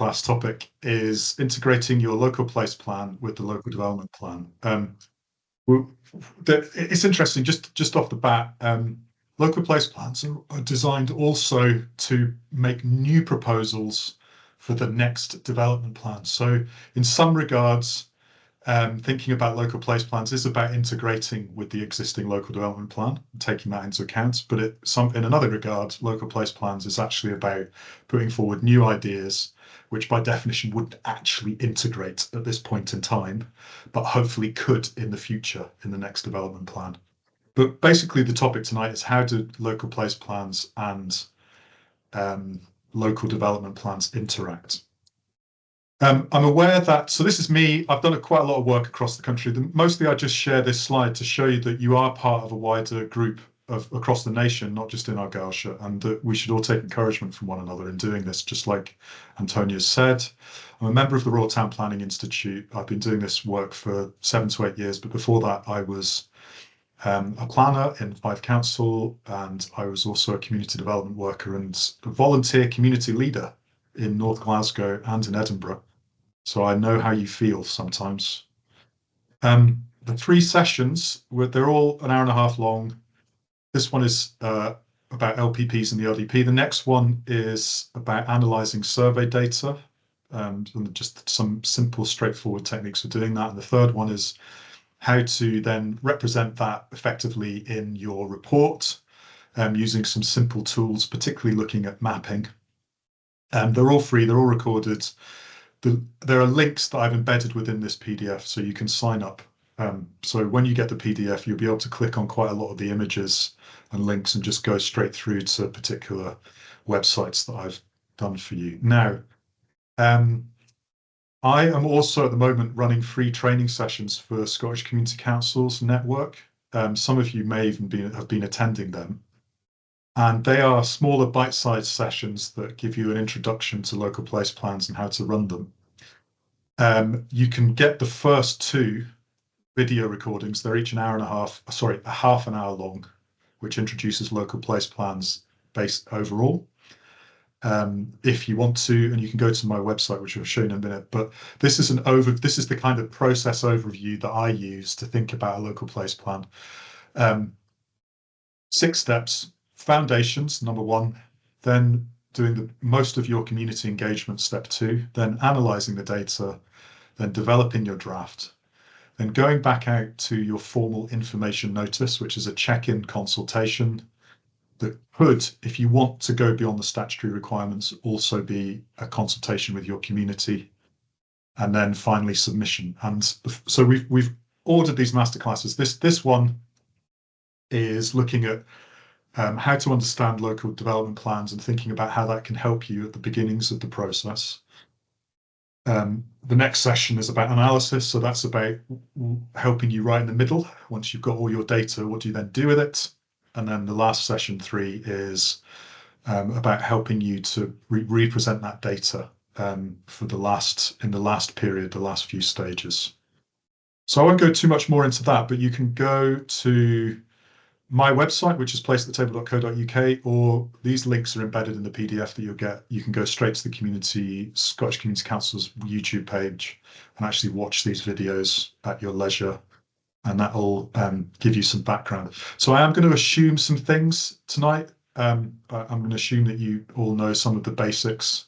masterclass topic is integrating your local place plan with the local development plan. It's interesting, just off the bat, local place plans are designed also to make new proposals for the next development plan. So in some regards, thinking about local place plans is about integrating with the existing local development plan, taking that into account. But in another regard, local place plans is actually about putting forward new ideas, which by definition wouldn't actually integrate at this point in time, but hopefully could in the future in the next development plan. But basically the topic tonight is how do local place plans and local development plans interact. I'm aware that, so this is me, I've done quite a lot of work across the country. Mostly I just share this slide to show you that you are part of a wider group across the nation, not just in Argyllshire, and that we should all take encouragement from one another in doing this, just like Antonia said. I'm a member of the Royal Town Planning Institute. I've been doing this work for 7 to 8 years, but before that I was a planner in Fife Council, and I was also a community development worker and a volunteer community leader in North Glasgow and in Edinburgh. So I know how you feel sometimes. The 3 sessions, they're all an hour and a half long. This one is about LPPs and the LDP. The next one is about analysing survey data, and just some simple, straightforward techniques for doing that. And the third one is how to then represent that effectively in your report, using some simple tools, particularly looking at mapping. They're all free, they're all recorded. There are links that I've embedded within this PDF, so you can sign up. So when you get the PDF, you'll be able to click on quite a lot of the images and links and just go straight through to particular websites that I've done for you. Now, I am also at the moment running free training sessions for Scottish Community Councils Network. Some of you may even have been attending them. And they are smaller bite-sized sessions that give you an introduction to local place plans and how to run them. You can get the first 2 video recordings. They're each a half an hour long, which introduces local place plans based overall. If you want to, and you can go to my website, which I'll show you in a minute, but this is the kind of process overview that I use to think about a local place plan. 6 steps. Foundations, number 1, then doing most of your community engagement, step 2, then analysing the data, then developing your draft, then going back out to your formal information notice, which is a check-in consultation that could, if you want to go beyond the statutory requirements, also be a consultation with your community, and then finally submission. And so we've ordered these masterclasses. This one is looking at how to understand local development plans and thinking about how that can help you at the beginnings of the process. The next session is about analysis, so that's about helping you right in the middle. Once you've got all your data, what do you then do with it? And then the last session 3 is about helping you to represent that data in the last period, the last few stages. So I won't go too much more into that, but you can go to my website, which is placethathetable.co.uk, or these links are embedded in the PDF that you'll get. You can go straight to the Scottish Community Council's YouTube page and actually watch these videos at your leisure, and that'll give you some background. So I am going to assume some things tonight. I'm going to assume that you all know some of the basics.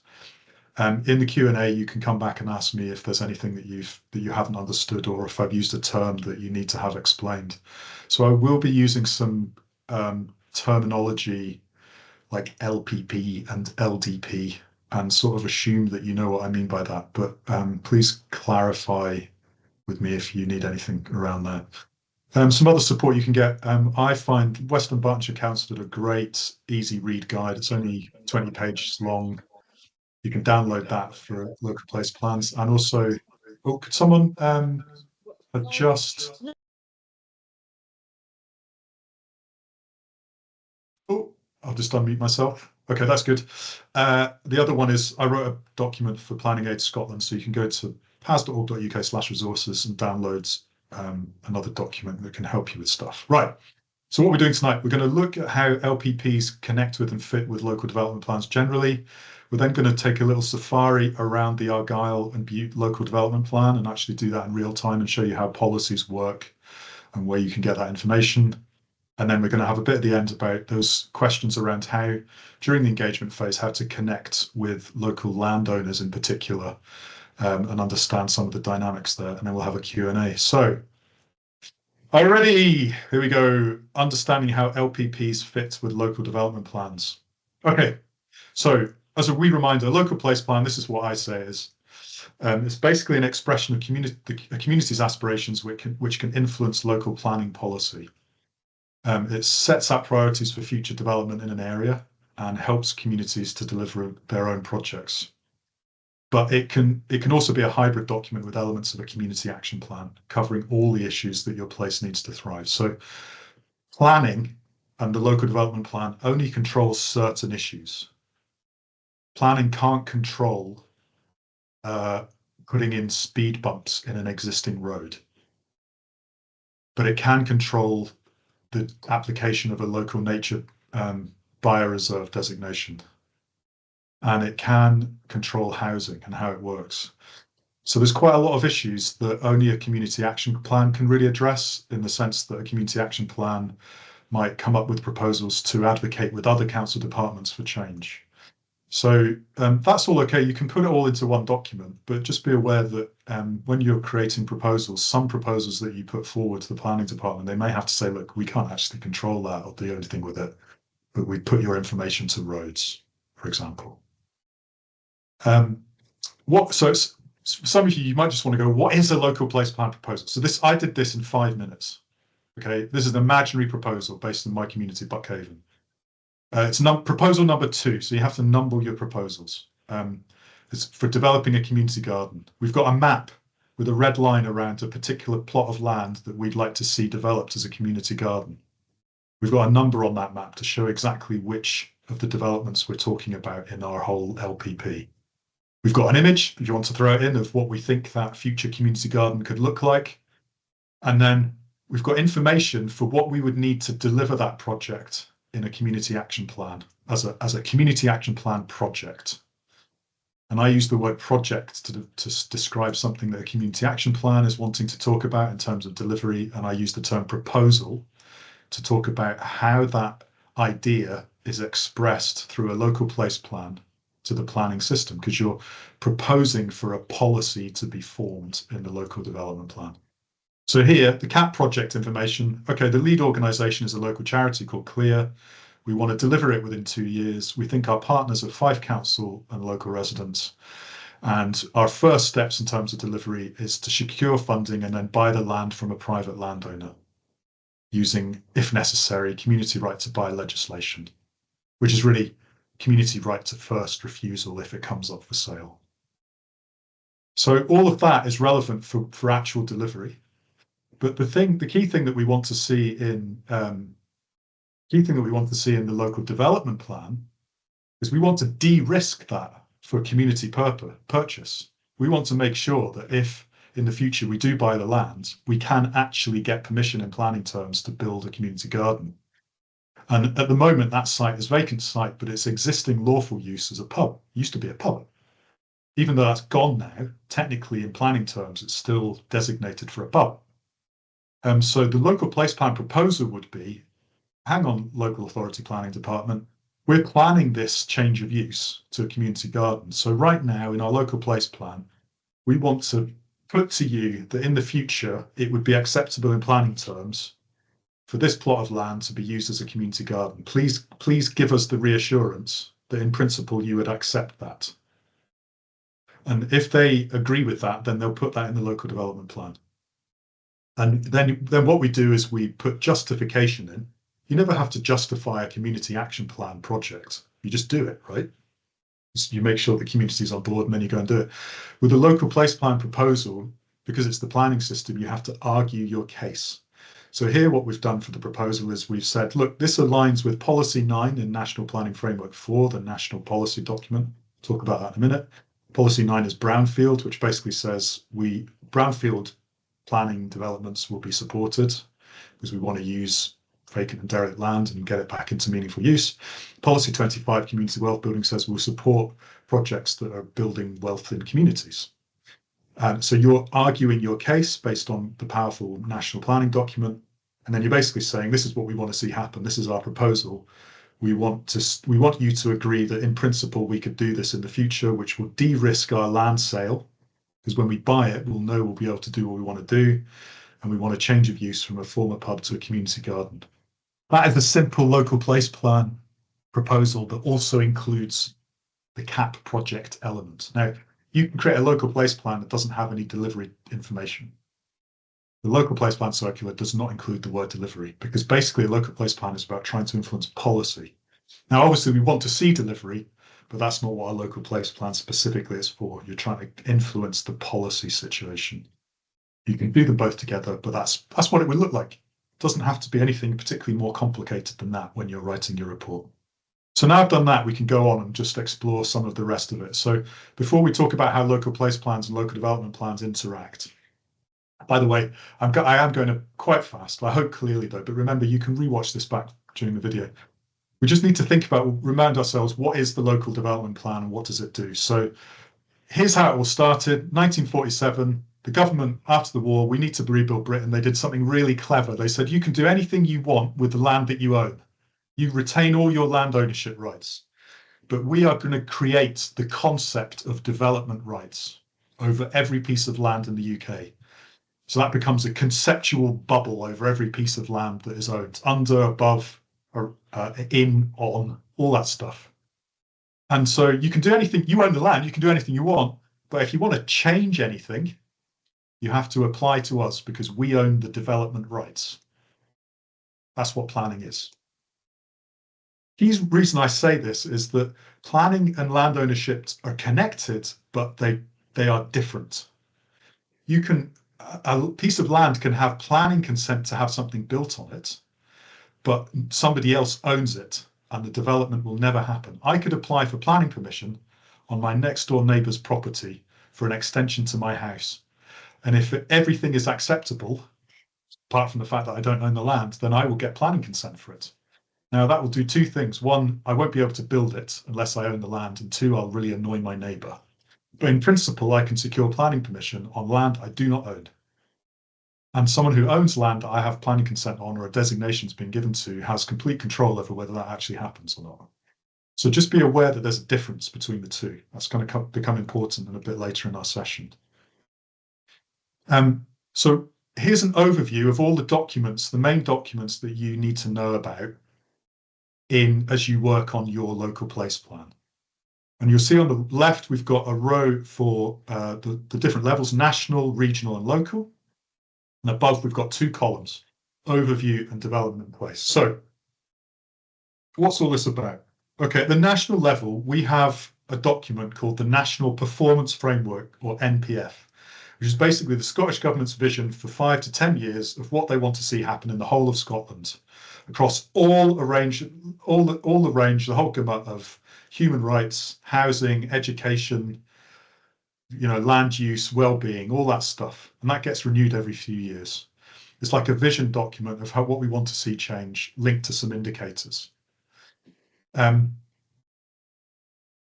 In the Q&A, you can come back and ask me if there's anything that you haven't understood, or if I've used a term that you need to have explained. So I will be using some terminology like LPP and LDP, and sort of assume that you know what I mean by that. But please clarify with me if you need anything around that. Some other support you can get. I find Western Berkshire Council did a great easy read guide. It's only 20 pages long. You can download that for local place plans. And also, could someone adjust? Oh, I'll just unmute myself. Okay, that's good. The other one is I wrote a document for Planning Aid Scotland, so you can go to paz.org.uk/resources and download another document that can help you with stuff. Right. So what we're doing tonight, we're going to look at how LPPs connect with and fit with local development plans generally. We're then going to take a little safari around the Argyll and Bute local development plan and actually do that in real time and show you how policies work and where you can get that information. And then we're going to have a bit at the end about those questions around how, during the engagement phase, how to connect with local landowners in particular, and understand some of the dynamics there. And then we'll have a Q&A. So, are you ready? Here we go. Understanding how LPPs fit with local development plans. Okay, so as a wee reminder, local place plan, this is what I say is, it's basically an expression of a community's aspirations which can influence local planning policy. It sets out priorities for future development in an area and helps communities to deliver their own projects. But it can also be a hybrid document with elements of a community action plan, covering all the issues that your place needs to thrive. So planning and the local development plan only controls certain issues. Planning can't control putting in speed bumps in an existing road, but it can control the application of a local nature bioreserve designation. And it can control housing and how it works. So there's quite a lot of issues that only a community action plan can really address, in the sense that a community action plan might come up with proposals to advocate with other council departments for change. So that's all okay. You can put it all into one document, but just be aware that when you're creating proposals, some proposals that you put forward to the planning department, they may have to say, look, we can't actually control that or do anything with it, but we put your information to roads, for example. So some of you might just want to go, what is a local place plan proposal? So I did this in 5 minutes. Okay, this is an imaginary proposal based in my community, Buckhaven. It's proposal number 2, so you have to number your proposals. It's for developing a community garden. We've got a map with a red line around a particular plot of land that we'd like to see developed as a community garden. We've got a number on that map to show exactly which of the developments we're talking about in our whole LPP. We've got an image, if you want to throw it in, of what we think that future community garden could look like. And then we've got information for what we would need to deliver that project in a community action plan, as a community action plan project. And I use the word project to describe something that a community action plan is wanting to talk about in terms of delivery. And I use the term proposal to talk about how that idea is expressed through a local place plan to the planning system, because you're proposing for a policy to be formed in the local development plan. So here, the CAP project information. Okay, the lead organisation is a local charity called Clear. We want to deliver it within 2 years. We think our partners are Fife Council and local residents. And our first steps in terms of delivery is to secure funding and then buy the land from a private landowner using, if necessary, community right to buy legislation, which is really community right to first refusal if it comes up for sale. So all of that is relevant for actual delivery. But the key thing that we want to see in the local development plan is we want to de-risk that for community purchase. We want to make sure that if in the future we do buy the land, we can actually get permission in planning terms to build a community garden. And at the moment, that site is vacant site, but its existing lawful use as a pub. It used to be a pub. Even though that's gone now, technically in planning terms, it's still designated for a pub. So the local place plan proposal would be, hang on, local authority planning department, we're planning this change of use to a community garden. So right now in our local place plan, we want to put to you that in the future, it would be acceptable in planning terms for this plot of land to be used as a community garden. Please give us the reassurance that in principle you would accept that. And if they agree with that, then they'll put that in the local development plan. And then what we do is we put justification in. You never have to justify a community action plan project. You just do it, right? You make sure the community is on board and then you go and do it. With a local place plan proposal, because it's the planning system, you have to argue your case. So here what we've done for the proposal is we've said, look, this aligns with policy 9 in National Planning Framework 4, the national policy document. Talk about that in a minute. Policy 9 is brownfield, which basically says brownfield planning developments will be supported because we want to use vacant and derelict land and get it back into meaningful use. Policy 25, community wealth building, says we'll support projects that are building wealth in communities. So you're arguing your case based on the powerful national planning document, and then you're basically saying, this is what we want to see happen. This is our proposal. We want you to agree that in principle we could do this in the future, which will de-risk our land sale, because when we buy it, we'll know we'll be able to do what we want to do, and we want a change of use from a former pub to a community garden. That is a simple local place plan proposal that also includes the CAP project element. Now, you can create a local place plan that doesn't have any delivery information. The local place plan circular does not include the word delivery, because basically a local place plan is about trying to influence policy. Now, obviously we want to see delivery, but that's not what a local place plan specifically is for. You're trying to influence the policy situation. You can do them both together, but that's what it would look like. It doesn't have to be anything particularly more complicated than that when you're writing your report. So now I've done that, we can go on and just explore some of the rest of it. So before we talk about how local place plans and local development plans interact, by the way, I am going to quite fast. I hope clearly though, but remember you can rewatch this back during the video. We just need to think about, remind ourselves, what is the local development plan and what does it do? So here's how it all started. 1947, the government, after the war, we need to rebuild Britain. They did something really clever. They said, you can do anything you want with the land that you own. You retain all your land ownership rights, but we are going to create the concept of development rights over every piece of land in the UK. So that becomes a conceptual bubble over every piece of land that is owned, under, above, in, on, all that stuff. And so you can do anything, you own the land, you can do anything you want, but if you want to change anything, you have to apply to us because we own the development rights. That's what planning is. The reason I say this is that planning and land ownership are connected, but they are different. A piece of land can have planning consent to have something built on it, but somebody else owns it and the development will never happen. I could apply for planning permission on my next door neighbour's property for an extension to my house. And if everything is acceptable, apart from the fact that I don't own the land, then I will get planning consent for it. Now that will do two things. One, I won't be able to build it unless I own the land. And two, I'll really annoy my neighbour. But in principle, I can secure planning permission on land I do not own. And someone who owns land that I have planning consent on or a designation's been given to has complete control over whether that actually happens or not. So just be aware that there's a difference between the two. That's going to become important in a bit later in our session. So here's an overview of all the documents, the main documents that you need to know about as you work on your local place plan. And you'll see on the left, we've got a row for the different levels, national, regional, and local. And above, we've got two columns, overview and development in place. So what's all this about? Okay, at the national level, we have a document called the National Performance Framework, or NPF, which is basically the Scottish Government's vision for 5 to 10 years of what they want to see happen in the whole of Scotland, across all the range, the whole gamut of human rights, housing, education, land use, well-being, all that stuff. And that gets renewed every few years. It's like a vision document of what we want to see change, linked to some indicators. At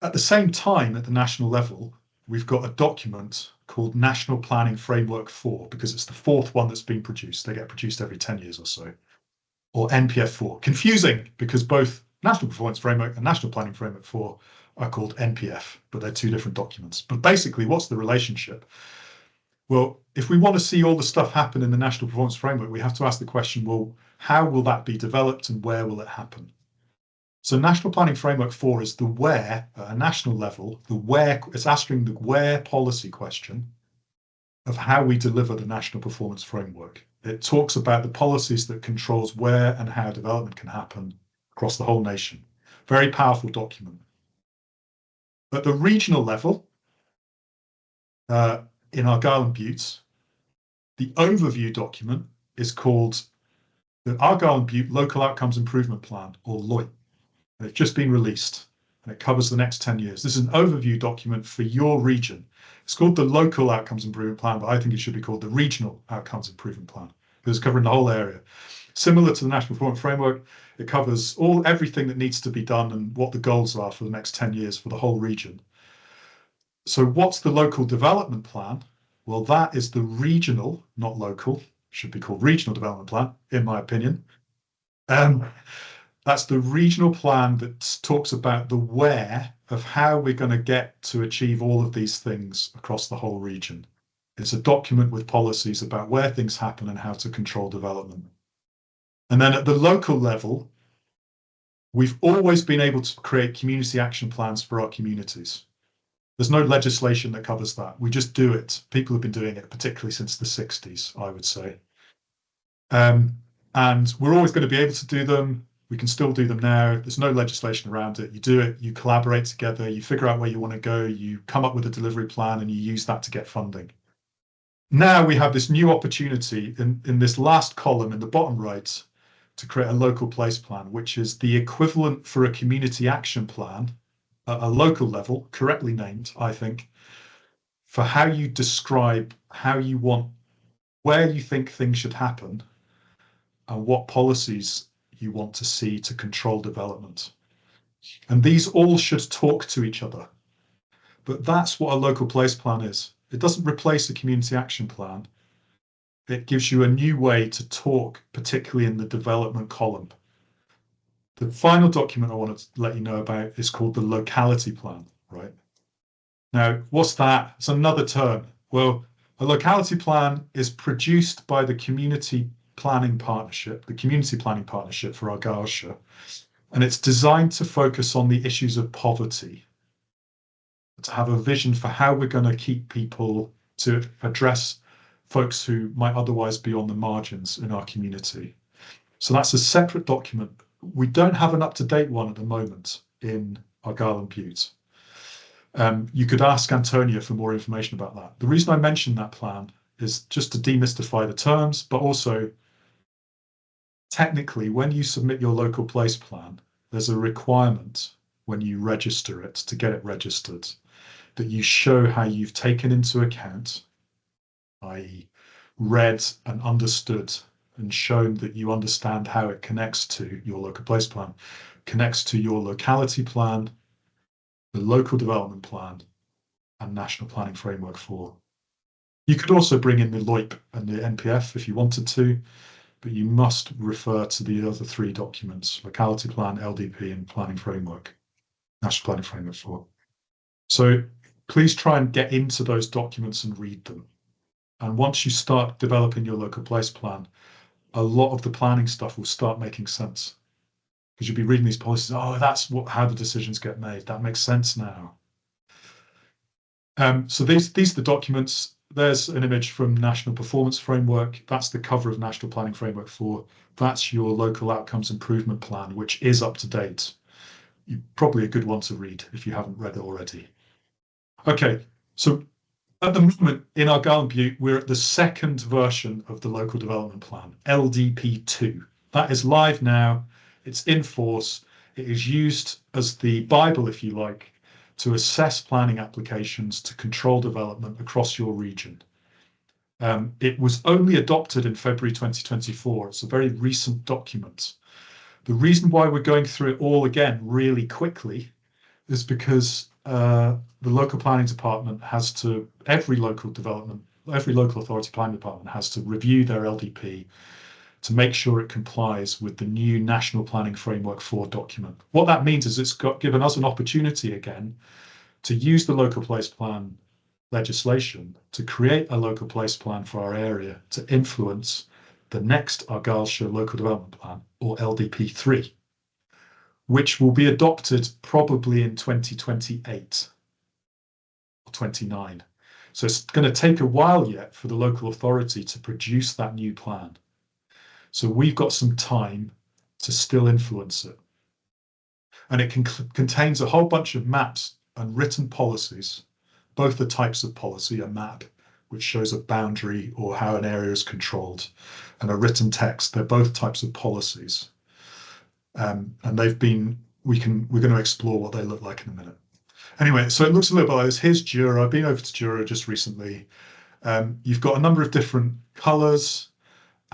the same time, at the national level, we've got a document called National Planning Framework 4, because it's the fourth one that's been produced. They get produced every 10 years or so, or NPF 4. Confusing, because both National Performance Framework and National Planning Framework 4 are called NPF, but they're two different documents. But basically, what's the relationship? Well, if we want to see all the stuff happen in the National Performance Framework, we have to ask the question, well, how will that be developed and where will it happen? So National Planning Framework 4 is the where, at a national level, the where, it's answering the where policy question of how we deliver the National Performance Framework. It talks about the policies that controls where and how development can happen across the whole nation. Very powerful document. At the regional level, in Argyll and Bute, the overview document is called the Argyll and Bute Local Outcomes Improvement Plan, or LOIP. And it's just been released, and it covers the next 10 years. This is an overview document for your region. It's called the Local Outcomes Improvement Plan, but I think it should be called the Regional Outcomes Improvement Plan, because it's covering the whole area. similar to the National Performance Framework. It covers everything that needs to be done and what the goals are for the next 10 years for the whole region. So what's the local development plan? Well, that is the regional, not local, should be called regional development plan, in my opinion. That's the regional plan that talks about the where of how we're going to get to achieve all of these things across the whole region. It's a document with policies about where things happen and how to control development. And then at the local level, we've always been able to create community action plans for our communities. There's no legislation that covers that. We just do it. People have been doing it, particularly since the 60s, I would say. And we're always going to be able to do them. We can still do them now. There's no legislation around it. You do it, you collaborate together, you figure out where you want to go, you come up with a delivery plan, and you use that to get funding. Now we have this new opportunity in this last column in the bottom right to create a local place plan, which is the equivalent for a community action plan at a local level, correctly named, I think, for how you describe how you want, where you think things should happen, and what policies you want to see to control development. And these all should talk to each other. But that's what a local place plan is. It doesn't replace a community action plan. It gives you a new way to talk, particularly in the development column. The final document I want to let you know about is called the locality plan, right? Now, what's that? It's another term. Well, a locality plan is produced by the Community Planning Partnership, the Community Planning Partnership for Argyllshire, and it's designed to focus on the issues of poverty, to have a vision for how we're going to keep people, to address folks who might otherwise be on the margins in our community. So that's a separate document. We don't have an up-to-date one at the moment in Argyll and Bute. You could ask Antonia for more information about that. The reason I mention that plan is just to demystify the terms, but also technically, when you submit your local place plan, there's a requirement when you register it, to get it registered, that you show how you've taken into account, i.e. read and understood and shown that you understand how it connects to your local place plan, connects to your locality plan, the local development plan, and National Planning Framework 4. You could also bring in the LOIP and the NPF if you wanted to, but you must refer to the other three documents: locality plan, LDP, and planning framework, National Planning Framework 4. So please try and get into those documents and read them. And once you start developing your local place plan, a lot of the planning stuff will start making sense, because you'll be reading these policies. Oh, that's how the decisions get made. That makes sense now. So these are the documents. There's an image from National Performance Framework. That's the cover of National Planning Framework 4. That's your local outcomes improvement plan, which is up to date. Probably a good one to read if you haven't read it already. Okay, so at the moment in Argyll and Bute, we're at the second version of the local development plan, LDP2. That is live now. It's in force. It is used as the Bible, if you like, to assess planning applications to control development across your region. It was only adopted in February 2024. It's a very recent document. The reason why we're going through it all again really quickly is because the local planning department has to, every local authority planning department has to review their LDP to make sure it complies with the new National Planning Framework 4 document. What that means is it's given us an opportunity again to use the local place plan legislation to create a local place plan for our area to influence the next Argyllshire Local Development Plan, or LDP3, which will be adopted probably in 2028 or 29. So it's going to take a while yet for the local authority to produce that new plan. So we've got some time to still influence it. And it contains a whole bunch of maps and written policies, both the types of policy, a map, which shows a boundary or how an area is controlled, and a written text. They're both types of policies. And they've been, we're going to explore what they look like in a minute. Anyway, so it looks a little bit like this. Here's Jura. I've been over to Jura just recently. You've got a number of different colors,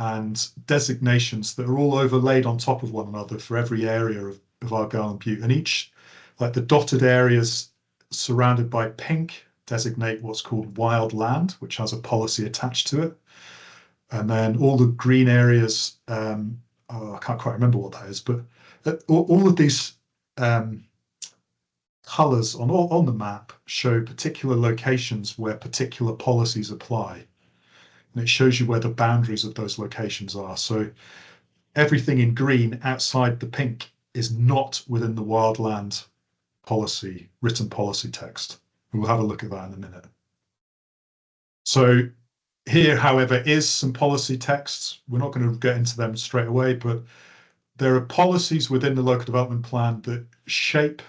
and designations that are all overlaid on top of one another for every area of Argyll and Bute. And each, like the dotted areas surrounded by pink, designate what's called wild land, which has a policy attached to it. And then all the green areas, I can't quite remember what that is, but all of these colours on the map show particular locations where particular policies apply. And it shows you where the boundaries of those locations are. So everything in green outside the pink is not within the wildland policy, written policy text. We'll have a look at that in a minute. So here, however, is some policy texts. We're not going to get into them straight away, but there are policies within the local development plan that shape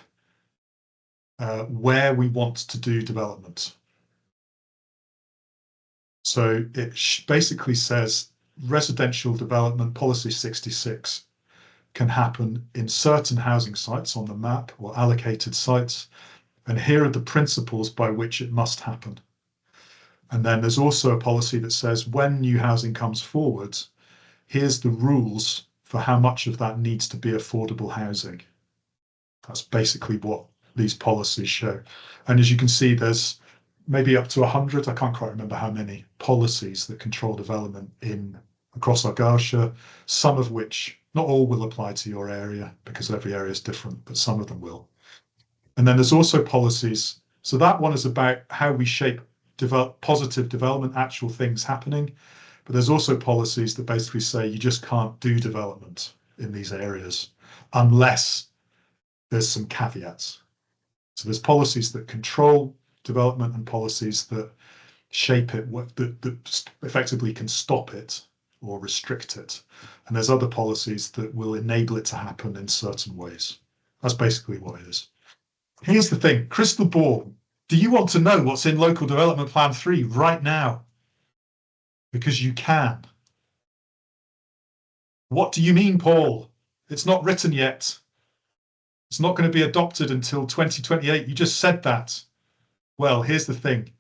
where we want to do development. So it basically says residential development policy 66 can happen in certain housing sites on the map or allocated sites. And here are the principles by which it must happen. And then there's also a policy that says when new housing comes forward, here's the rules for how much of that needs to be affordable housing. That's basically what these policies show. And as you can see, there's maybe up to 100, I can't quite remember how many, policies that control development across Argyllshire, some of which, not all will apply to your area because every area is different, but some of them will. And then there's also policies. So that one is about how we shape positive development, actual things happening. But there's also policies that basically say you just can't do development in these areas unless there's some caveats. So there's policies that control development and policies that shape it, that effectively can stop it or restrict it. And there's other policies that will enable it to happen in certain ways. That's basically what it is. Here's the thing, crystal ball. Do you want to know what's in Local Development Plan 3 right now? Because you can. What do you mean, Paul? It's not written yet. It's not going to be adopted until 2028. You just said that. Well, here's the thing.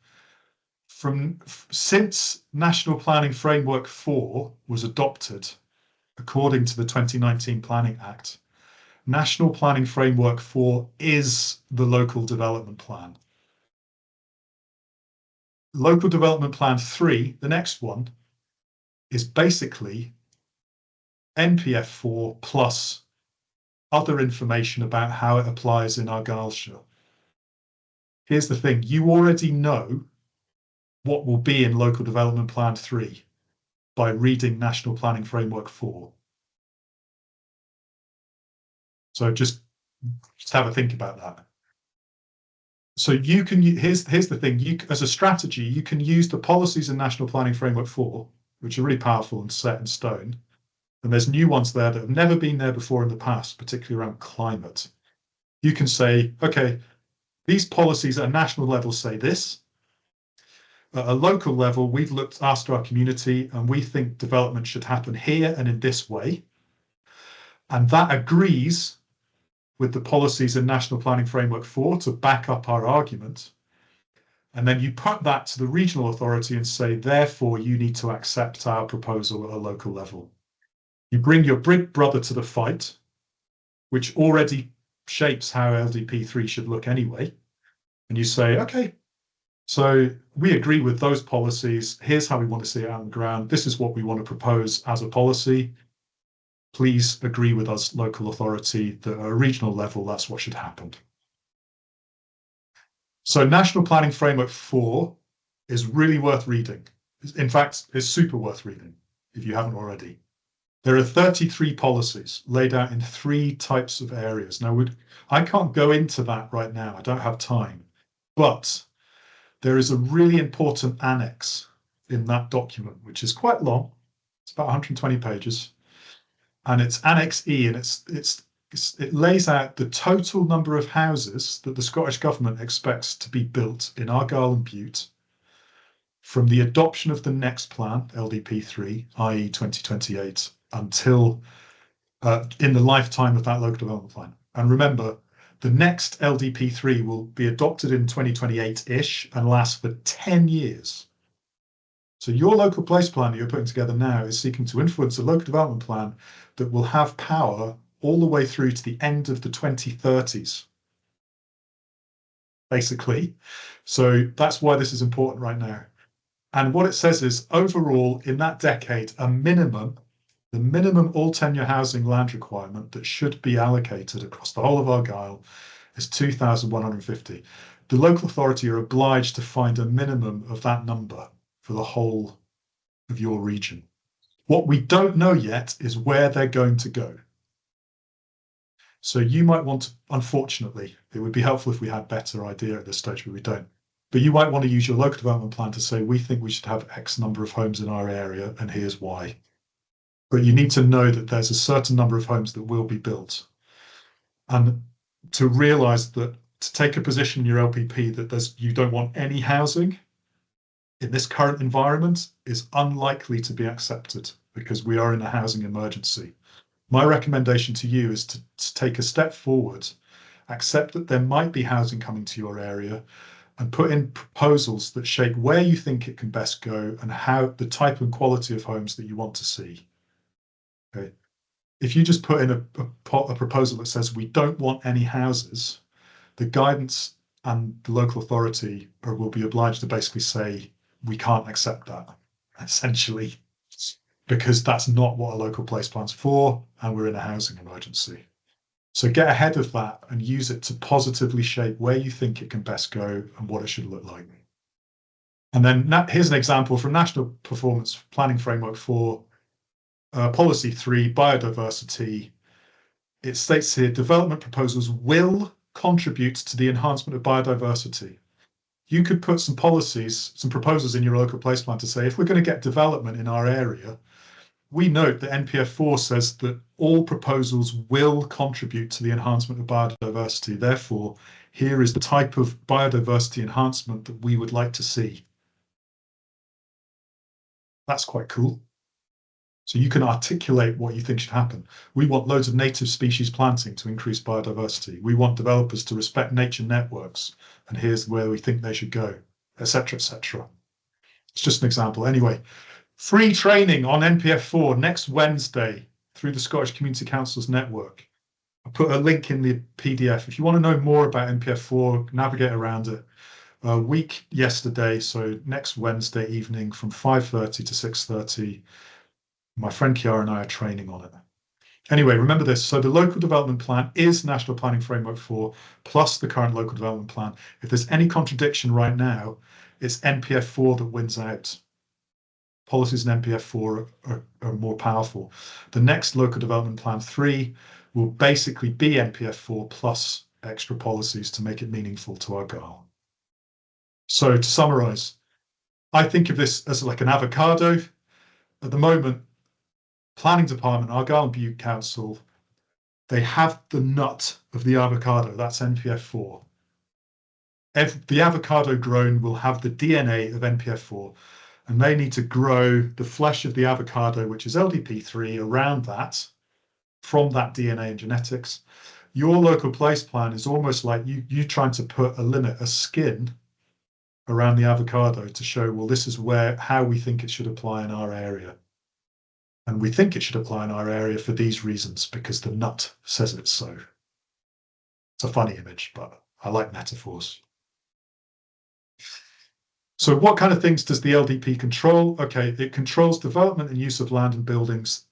Since National Planning Framework 4 was adopted, according to the 2019 Planning Act, National Planning Framework 4 is the Local Development Plan. Local Development Plan 3, the next one, is basically NPF 4 plus other information about how it applies in Argyllshire. Here's the thing, you already know what will be in Local Development Plan 3 by reading National Planning Framework 4. So just have a think about that. So you can, here's the thing, as a strategy, you can use the policies in National Planning Framework 4, which are really powerful and set in stone. And there's new ones there that have never been there before in the past, particularly around climate. You can say, okay, these policies at a national level say this. At a local level, we've asked our community, and we think development should happen here and in this way. And that agrees with the policies in National Planning Framework 4 to back up our argument. And then you put that to the regional authority and say, therefore, you need to accept our proposal at a local level. You bring your big brother to the fight, which already shapes how LDP 3 should look anyway. And you say, okay, so we agree with those policies. Here's how we want to see it out on the ground. This is what we want to propose as a policy. Please agree with us, local authority, that at a regional level, that's what should happen. So National Planning Framework 4 is really worth reading. In fact, it's super worth reading if you haven't already. There are 33 policies laid out in 3 types of areas. Now, I can't go into that right now. I don't have time. But there is a really important annex in that document, which is quite long. It's about 120 pages. And it's Annex E, and it lays out the total number of houses that the Scottish Government expects to be built in Argyll and Bute from the adoption of the next plan, LDP 3, i.e. 2028, until in the lifetime of that local development plan. And remember, the next LDP 3 will be adopted in 2028-ish and last for 10 years. So your local place plan that you're putting together now is seeking to influence a local development plan that will have power all the way through to the end of the 2030s, basically. So that's why this is important right now. And what it says is overall in that decade, the minimum all tenure housing land requirement that should be allocated across the whole of Argyll is 2,150. The local authority are obliged to find a minimum of that number for the whole of your region. What we don't know yet is where they're going to go. So you might want to, unfortunately, it would be helpful if we had a better idea at this stage, but we don't. But you might want to use your local development plan to say, we think we should have X number of homes in our area, and here's why. But you need to know that there's a certain number of homes that will be built. And to realize that to take a position in your LPP that you don't want any housing in this current environment is unlikely to be accepted because we are in a housing emergency. My recommendation to you is to take a step forward, accept that there might be housing coming to your area, and put in proposals that shape where you think it can best go and how the type and quality of homes that you want to see. Okay. If you just put in a proposal that says we don't want any houses, the guidance and the local authority will be obliged to basically say we can't accept that, essentially, because that's not what a local place plan's for, and we're in a housing emergency. So get ahead of that and use it to positively shape where you think it can best go and what it should look like. And then here's an example from National Performance Planning Framework 4, Policy 3, Biodiversity. It states here, development proposals will contribute to the enhancement of biodiversity. You could put some policies, some proposals in your local place plan to say, if we're going to get development in our area, we note that NPF4 says that all proposals will contribute to the enhancement of biodiversity. Therefore, here is the type of biodiversity enhancement that we would like to see. That's quite cool. So you can articulate what you think should happen. We want loads of native species planting to increase biodiversity. We want developers to respect nature networks, and here's where we think they should go, etc., etc. It's just an example. Anyway, free training on NPF4 next Wednesday through the Scottish Community Councils Network. I'll put a link in the PDF. If you want to know more about NPF4, navigate around it. A week yesterday, so next Wednesday evening from 5:30 to 6:30, my friend Chiara and I are training on it. Anyway, remember this. So the local development plan is National Planning Framework 4 plus the current local development plan. If there's any contradiction right now, it's NPF4 that wins out. Policies in NPF4 are more powerful. The next local development plan 3 will basically be NPF4 plus extra policies to make it meaningful to Argyll. So to summarize, I think of this as like an avocado. At the moment, Planning Department, Argyll and Bute Council, they have the nut of the avocado, that's NPF4. The avocado grown will have the DNA of NPF4, and they need to grow the flesh of the avocado, which is LDP3, around that, from that DNA and genetics. Your local place plan is almost like you trying to put a limit, a skin around the avocado to show, well, this is how we think it should apply in our area. And we think it should apply in our area for these reasons, because the nut says it so. It's a funny image, but I like metaphors. So what kind of things does the LDP control? Okay, it controls development and use of land and buildings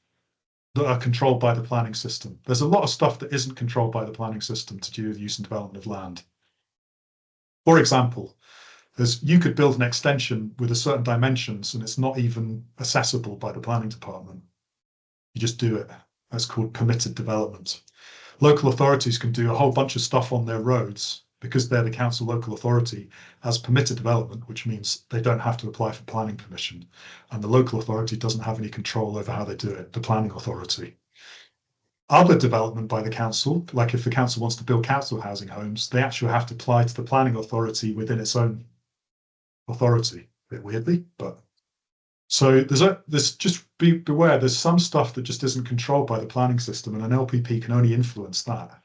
that are controlled by the planning system. There's a lot of stuff that isn't controlled by the planning system to do with use and development of land. For example, you could build an extension with a certain dimensions and it's not even accessible by the planning department. You just do it. That's called permitted development. Local authorities can do a whole bunch of stuff on their roads because they're the council local authority as permitted development, which means they don't have to apply for planning permission. And the local authority doesn't have any control over how they do it, the planning authority. Other development by the council, like if the council wants to build council housing homes, they actually have to apply to the planning authority within its own authority, a bit weirdly, but so there's just beware, there's some stuff that just isn't controlled by the planning system, and an LPP can only influence that.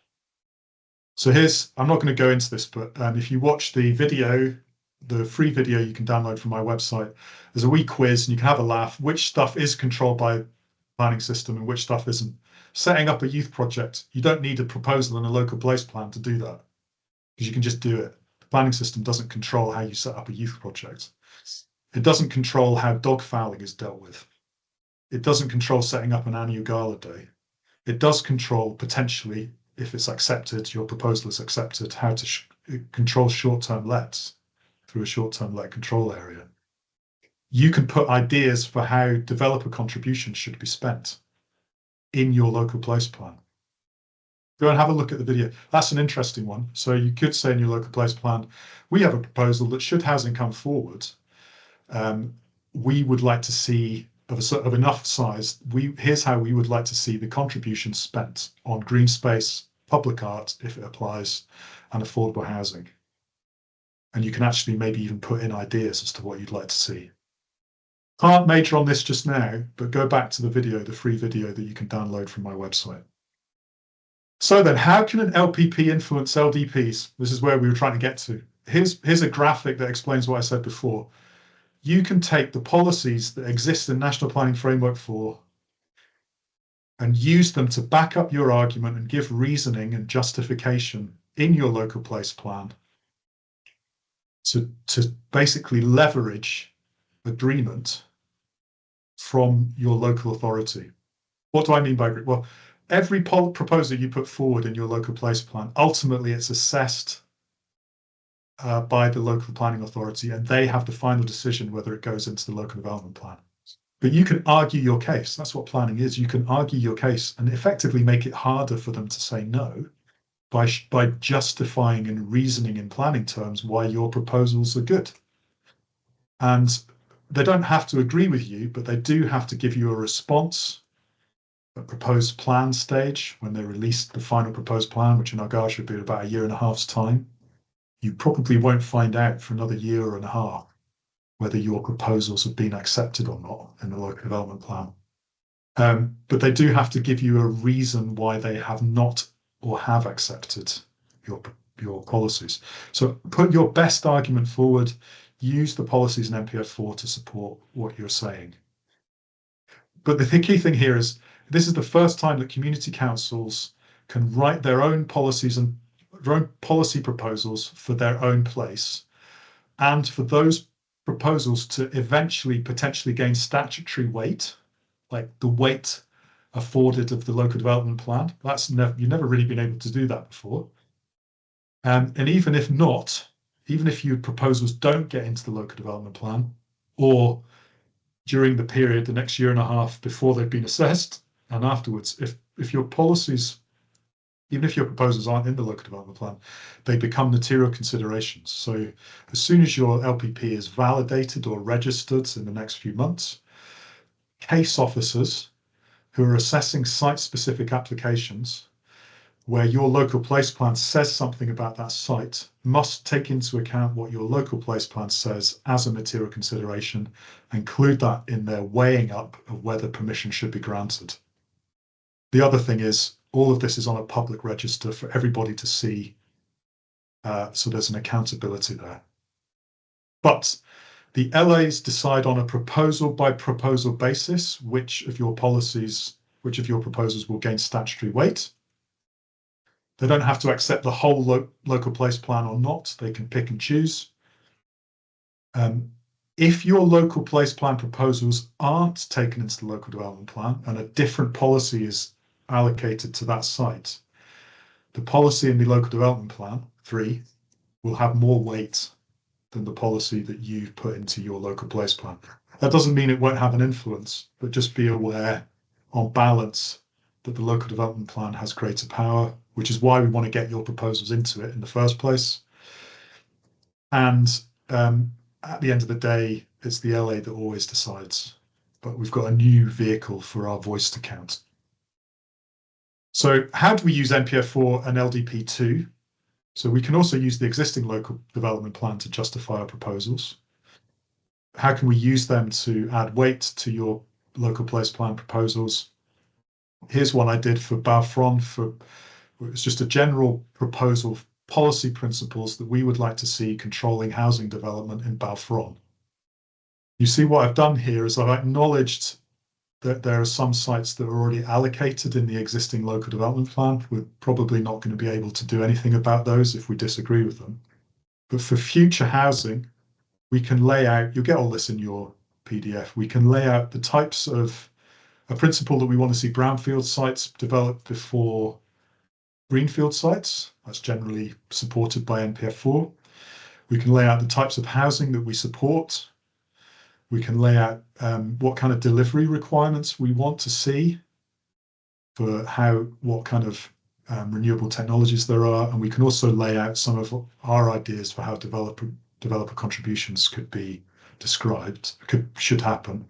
So I'm not going to go into this, but if you watch the video the free video you can download from my website. There's a wee quiz and you can have a laugh. Which stuff is controlled by the planning system and which stuff isn't? Setting up a youth project, you don't need a proposal and a local place plan to do that because you can just do it. The planning system doesn't control how you set up a youth project. It doesn't control how dog fouling is dealt with. It doesn't control setting up an annual gala day. It does control potentially, if it's accepted, your proposal is accepted, how to control short-term lets through a short-term let control area. You can put ideas for how developer contributions should be spent in your local place plan. Go and have a look at the video. That's an interesting one. So you could say in your local place plan, we have a proposal that should housing come forward, we would like to see of enough size, here's how we would like to see the contributions spent on green space, public art, if it applies, and affordable housing. And you can actually maybe even put in ideas as to what you'd like to see. Can't major on this just now, but go back to the video, the free video that you can download from my website. So then, how can an LPP influence LDPs? This is where we were trying to get to. Here's a graphic that explains what I said before. You can take the policies that exist in National Planning Framework 4 and use them to back up your argument and give reasoning and justification in your local place plan to basically leverage agreement from your local authority. What do I mean by agreement? Well, every proposal you put forward in your local place plan, ultimately it's assessed by the local planning authority, and they have the final decision whether it goes into the local development plan. But you can argue your case. That's what planning is. You can argue your case and effectively make it harder for them to say no by justifying and reasoning in planning terms why your proposals are good. And they don't have to agree with you, but they do have to give you a response, a proposed plan stage when they release the final proposed plan, which in Argyll should be about 1.5 years' time. You probably won't find out for another 1.5 years whether your proposals have been accepted or not in the local development plan. But they do have to give you a reason why they have not or have accepted your policies. So put your best argument forward, use the policies in NPF 4 to support what you're saying. But the key thing here is this is the first time that community councils can write their own policies and their own policy proposals for their own place, and for those proposals to eventually potentially gain statutory weight, like the weight afforded of the local development plan. You've never really been able to do that before. And even if not, even if your proposals don't get into the local development plan, or during the period, the next 1.5 years before they've been assessed and afterwards, if your policies, even if your proposals aren't in the local development plan, they become material considerations. So as soon as your LPP is validated or registered in the next few months, case officers who are assessing site-specific applications where your local place plan says something about that site must take into account what your local place plan says as a material consideration, include that in their weighing up of whether permission should be granted. The other thing is, all of this is on a public register for everybody to see, so there's an accountability there. But the LAs decide on a proposal by proposal basis which of your proposals will gain statutory weight. They don't have to accept the whole local place plan or not. They can pick and choose. If your local place plan proposals aren't taken into the local development plan and a different policy is allocated to that site, the policy in the local development plan 3 will have more weight than the policy that you've put into your local place plan. That doesn't mean it won't have an influence, but just be aware on balance that the local development plan has greater power, which is why we want to get your proposals into it in the first place. And at the end of the day, it's the LA that always decides, but we've got a new vehicle for our voice to count. So how do we use NPF 4 and LDP 2? So we can also use the existing local development plan to justify our proposals. How can we use them to add weight to your local place plan proposals? Here's one I did for Balfron. It's just a general proposal policy principles that we would like to see controlling housing development in Balfron. You see what I've done here is I've acknowledged that there are some sites that are already allocated in the existing local development plan. We're probably not going to be able to do anything about those if we disagree with them. But for future housing, we can lay out, you'll get all this in your PDF, we can lay out the types of a principle that we want to see brownfield sites developed before greenfield sites. That's generally supported by NPF4. We can lay out the types of housing that we support. We can lay out what kind of delivery requirements we want to see for what kind of renewable technologies there are. And we can also lay out some of our ideas for how developer contributions could be described, should happen.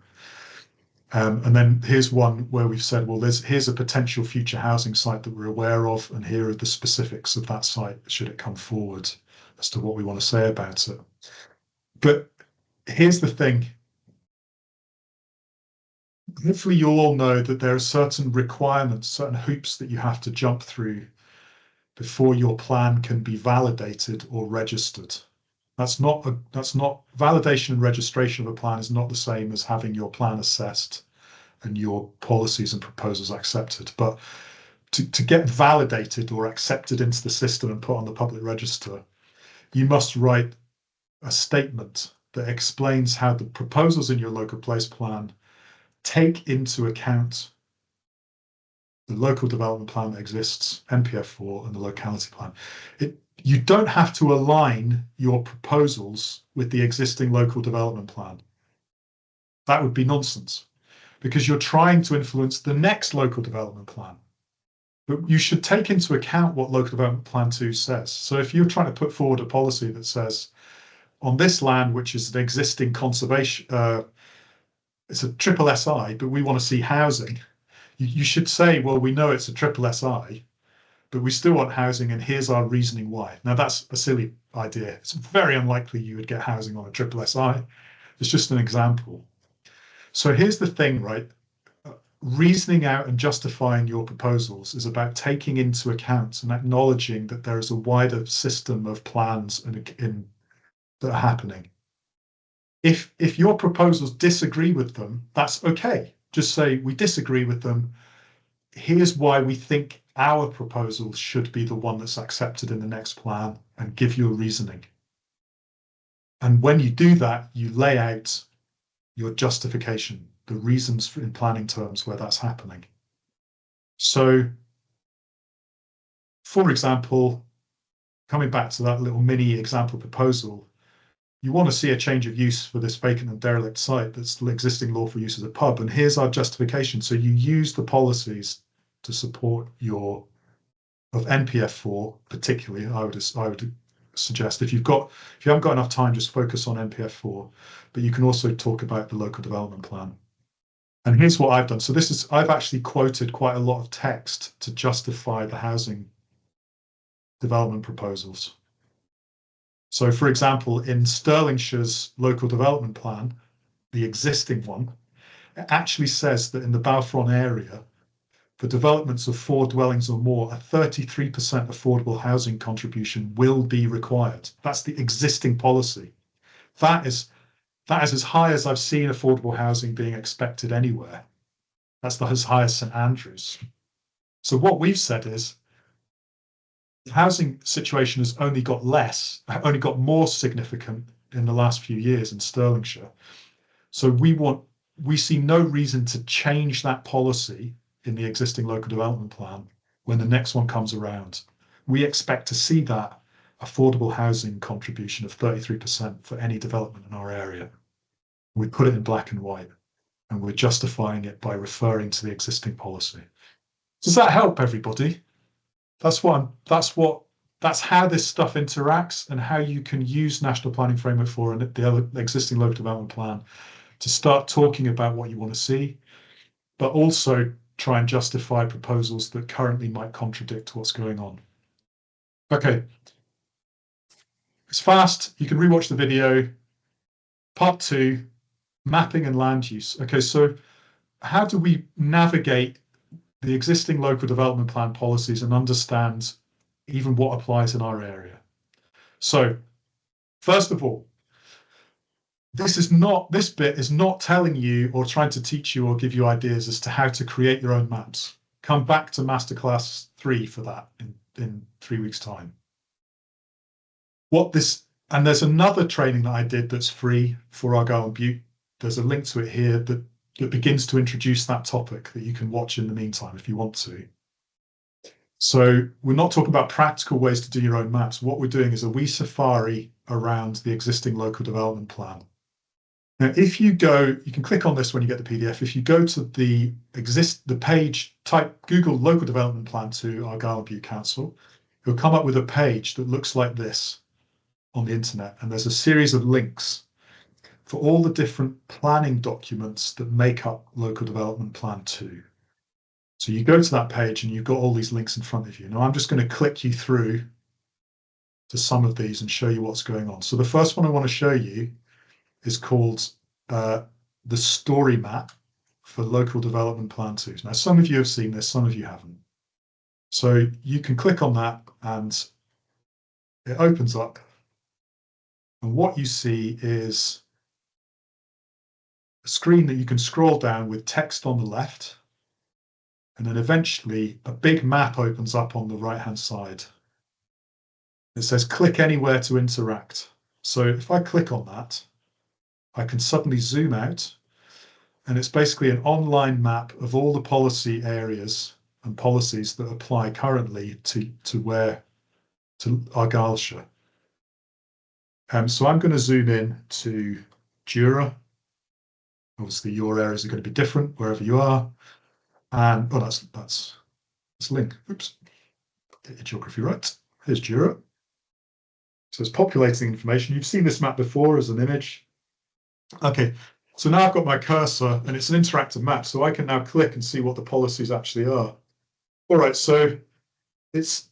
And then here's one where we've said, well, here's a potential future housing site that we're aware of, and here are the specifics of that site, should it come forward, as to what we want to say about it. But here's the thing. Hopefully you all know that there are certain requirements, certain hoops that you have to jump through before your plan can be validated or registered. That's not validation and registration of a plan is not the same as having your plan assessed and your policies and proposals accepted. But to get validated or accepted into the system and put on the public register, you must write a statement that explains how the proposals in your local place plan take into account the local development plan that exists, NPF4, and the locality plan. You don't have to align your proposals with the existing local development plan. That would be nonsense, because you're trying to influence the next local development plan. But you should take into account what local development plan 2 says. So if you're trying to put forward a policy that says, on this land, which is an existing conservation, it's a triple SI, but we want to see housing, you should say, well, we know it's a triple SI, but we still want housing, and here's our reasoning why. Now, that's a silly idea. It's very unlikely you would get housing on a triple SI. It's just an example. So here's the thing, right? Reasoning out and justifying your proposals is about taking into account and acknowledging that there is a wider system of plans that are happening. If your proposals disagree with them, that's okay. Just say, we disagree with them. Here's why we think our proposal should be the one that's accepted in the next plan, and give your reasoning. And when you do that, you lay out your justification, the reasons in planning terms where that's happening. So, for example, coming back to that little mini example proposal, you want to see a change of use for this vacant and derelict site that's the existing lawful use as a pub, and here's our justification. So you use the policies to support of NPF4 particularly. I would suggest if you haven't got enough time, just focus on NPF4, but you can also talk about the local development plan. And here's what I've done. So I've actually quoted quite a lot of text to justify the housing development proposals. So, for example, in Stirlingshire's local development plan, the existing one, it actually says that in the Balfron area, for developments of 4 dwellings or more, a 33% affordable housing contribution will be required. That's the existing policy. That is as high as I've seen affordable housing being expected anywhere. That's as high as St Andrews. So what we've said is, the housing situation has only got more significant in the last few years in Stirlingshire. So we see no reason to change that policy in the existing local development plan when the next one comes around. We expect to see that affordable housing contribution of 33% for any development in our area. We put it in black and white, and we're justifying it by referring to the existing policy. Does that help everybody? That's how this stuff interacts, and how you can use National Planning Framework 4 and the existing local development plan to start talking about what you want to see, but also try and justify proposals that currently might contradict what's going on. Okay. It's fast. You can rewatch the video. Part 2, mapping and land use. Okay, so how do we navigate the existing local development plan policies and understand even what applies in our area. So first of all, this bit is not telling you or trying to teach you or give you ideas as to how to create your own maps. Come back to Masterclass 3 for that in 3 weeks' time. And there's another training that I did that's free for Argyll and Bute. There's a link to it here that begins to introduce that topic that you can watch in the meantime if you want to. So we're not talking about practical ways to do your own maps. What we're doing is a wee safari around the existing local development plan. Now, if you go, you can click on this when you get the PDF. If you go to the page, type Google local development plan to Argyll and Bute Council, you'll come up with a page that looks like this on the internet. And there's a series of links for all the different planning documents that make up local development plan 2. So you go to that page and you've got all these links in front of you. Now I'm just going to click you through to some of these and show you what's going on. So the first one I want to show you is called the story map for local development plan 2. Now some of you have seen this, some of you haven't. So you can click on that and it opens up. And what you see is a screen that you can scroll down with text on the left. And then eventually a big map opens up on the right-hand side. It says click anywhere to interact. So if I click on that, I can suddenly zoom out, and it's basically an online map of all the policy areas and policies that apply currently to Argyllshire. So I'm going to zoom in to Jura. Obviously your areas are going to be different wherever you are. And oh, that's link. Oops, get your geography right. Here's Jura. So it's populating information. You've seen this map before as an image. Okay, so now I've got my cursor and it's an interactive map, so I can now click and see what the policies actually are. All right, so it's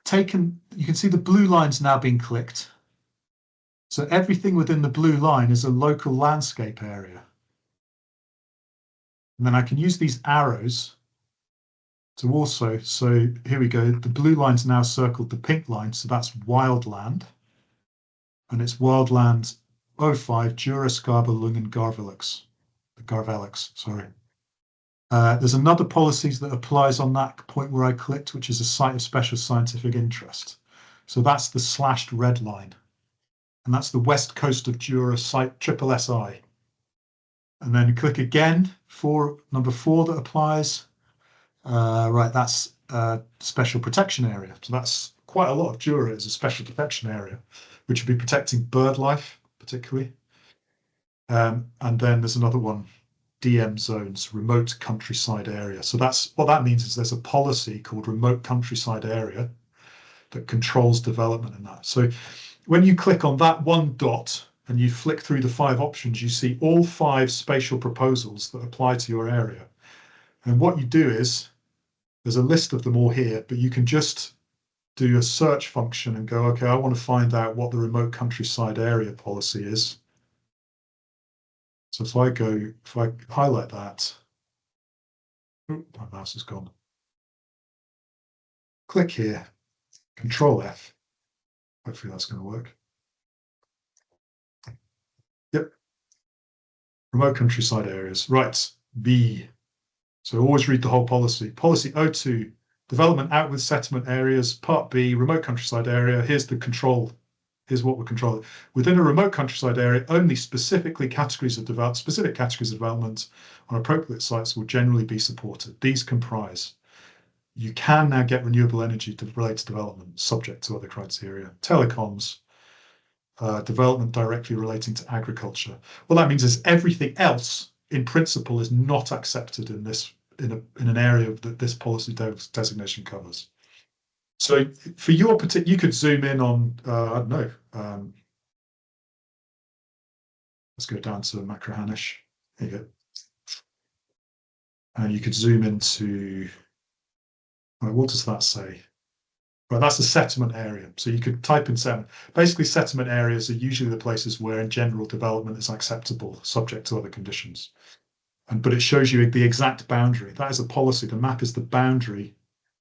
taken, you can see the blue line's now being clicked. So everything within the blue line is a local landscape area. And then I can use these arrows to also, so here we go, the blue line's now circled the pink line, so that's wildland. And it's wildland 05, Jura, Scarborough, Lungen, Garvelix, sorry. There's another policies that applies on that point where I clicked, which is a site of special scientific interest. So that's the slashed red line. And that's the west coast of Jura site SSI. And then click again for number 4 that applies. Right, that's special protection area. So that's quite a lot of Jura is a special protection area, which would be protecting bird life, particularly. And then there's another one, DM zones, remote countryside area. So that's what that means is there's a policy called remote countryside area that controls development in that. So when you click on that one dot and you flick through the 5 options, you see all 5 spatial proposals that apply to your area. And what you do is, there's a list of them all here, but you can just do a search function and go, okay, I want to find out what the remote countryside area policy is. So if I highlight that, my mouse is gone. Click here, Control F. Hopefully that's going to work. Yep. Remote countryside areas. Right, B. So always read the whole policy. Policy 02, development out with settlement areas. Part B, remote countryside area. Here's the control. Here's what we're controlling. Within a remote countryside area, only specific categories of development on appropriate sites will generally be supported. These comprise. You can now get renewable energy to relate to development, subject to other criteria. Telecoms, development directly relating to agriculture. What that means is everything else, in principle, is not accepted in this in an area that this policy designation covers. So for your particular, you could zoom in on I don't know. Let's go down to Macrohanish. Here you go. And you could zoom into. Right, what does that say? Right, that's a settlement area. So you could type in settlement. Basically, settlement areas are usually the places where, in general, development is acceptable, subject to other conditions. But it shows you the exact boundary. That is a policy. The map is the boundary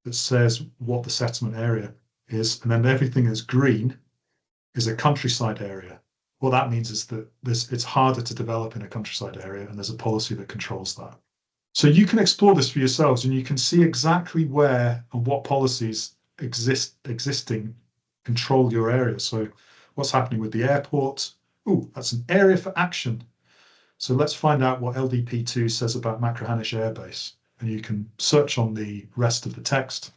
that says what the settlement area is, and then everything that's green is a countryside area. What that means is that it's harder to develop in a countryside area, and there's a policy that controls that. So you can explore this for yourselves, and you can see exactly where and what policies existing control your area. So what's happening with the airport? Oh, that's an area for action. So let's find out what LDP2 says about Machrihanish Air Base. And you can search on the rest of the text,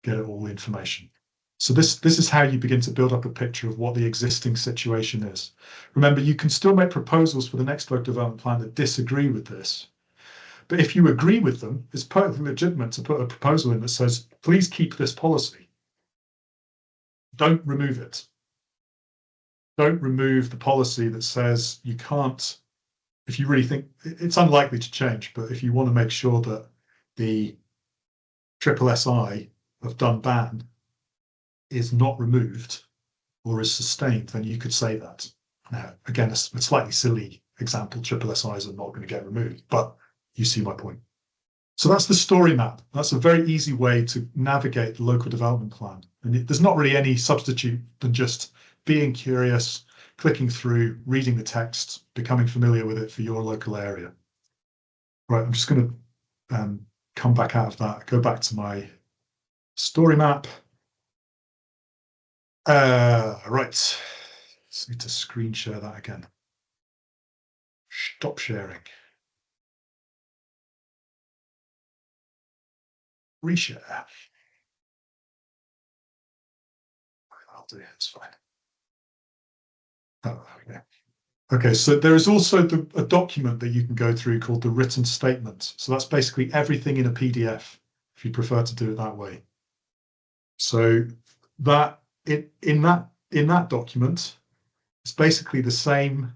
get all the information. So this is how you begin to build up a picture of what the existing situation is. Remember, you can still make proposals for the next local development plan that disagree with this. But if you agree with them, it's perfectly legitimate to put a proposal in that says, please keep this policy. Don't remove it. Don't remove the policy that says you can't, if you really think it's unlikely to change, but if you want to make sure that the SSSI of Dunban is not removed or is sustained, then you could say that. Now, again, a slightly silly example, SSSIs are not going to get removed, but you see my point. So that's the story map. That's a very easy way to navigate the local development plan. And there's not really any substitute than just being curious, clicking through, reading the text, becoming familiar with it for your local area. Right, I'm just going to come back out of that, go back to my story map. Right, just need to screen share that again. Stop sharing. Reshare. I'll do it, it's fine. Oh, there we go. Okay, so there is also a document that you can go through called the written statement. So that's basically everything in a PDF, if you prefer to do it that way. So that in that document, it's basically the same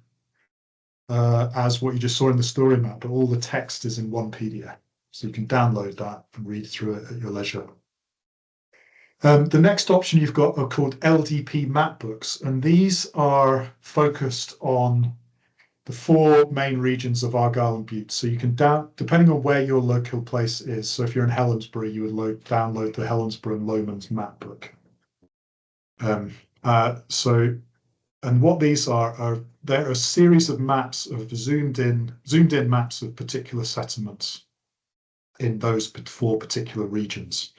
as what you just saw in the story map, but all the text is in one PDF. So you can download that and read through it at your leisure. The next option you've got are called LDP map books, and these are focused on the 4 main regions of Argyll and Bute. So you can depending on where your local place is. So if you're in Helensbury, you would download the Helensbury and Lomans map book. And what these are they're a series of maps of zoomed in maps of particular settlements in those 4 particular regions,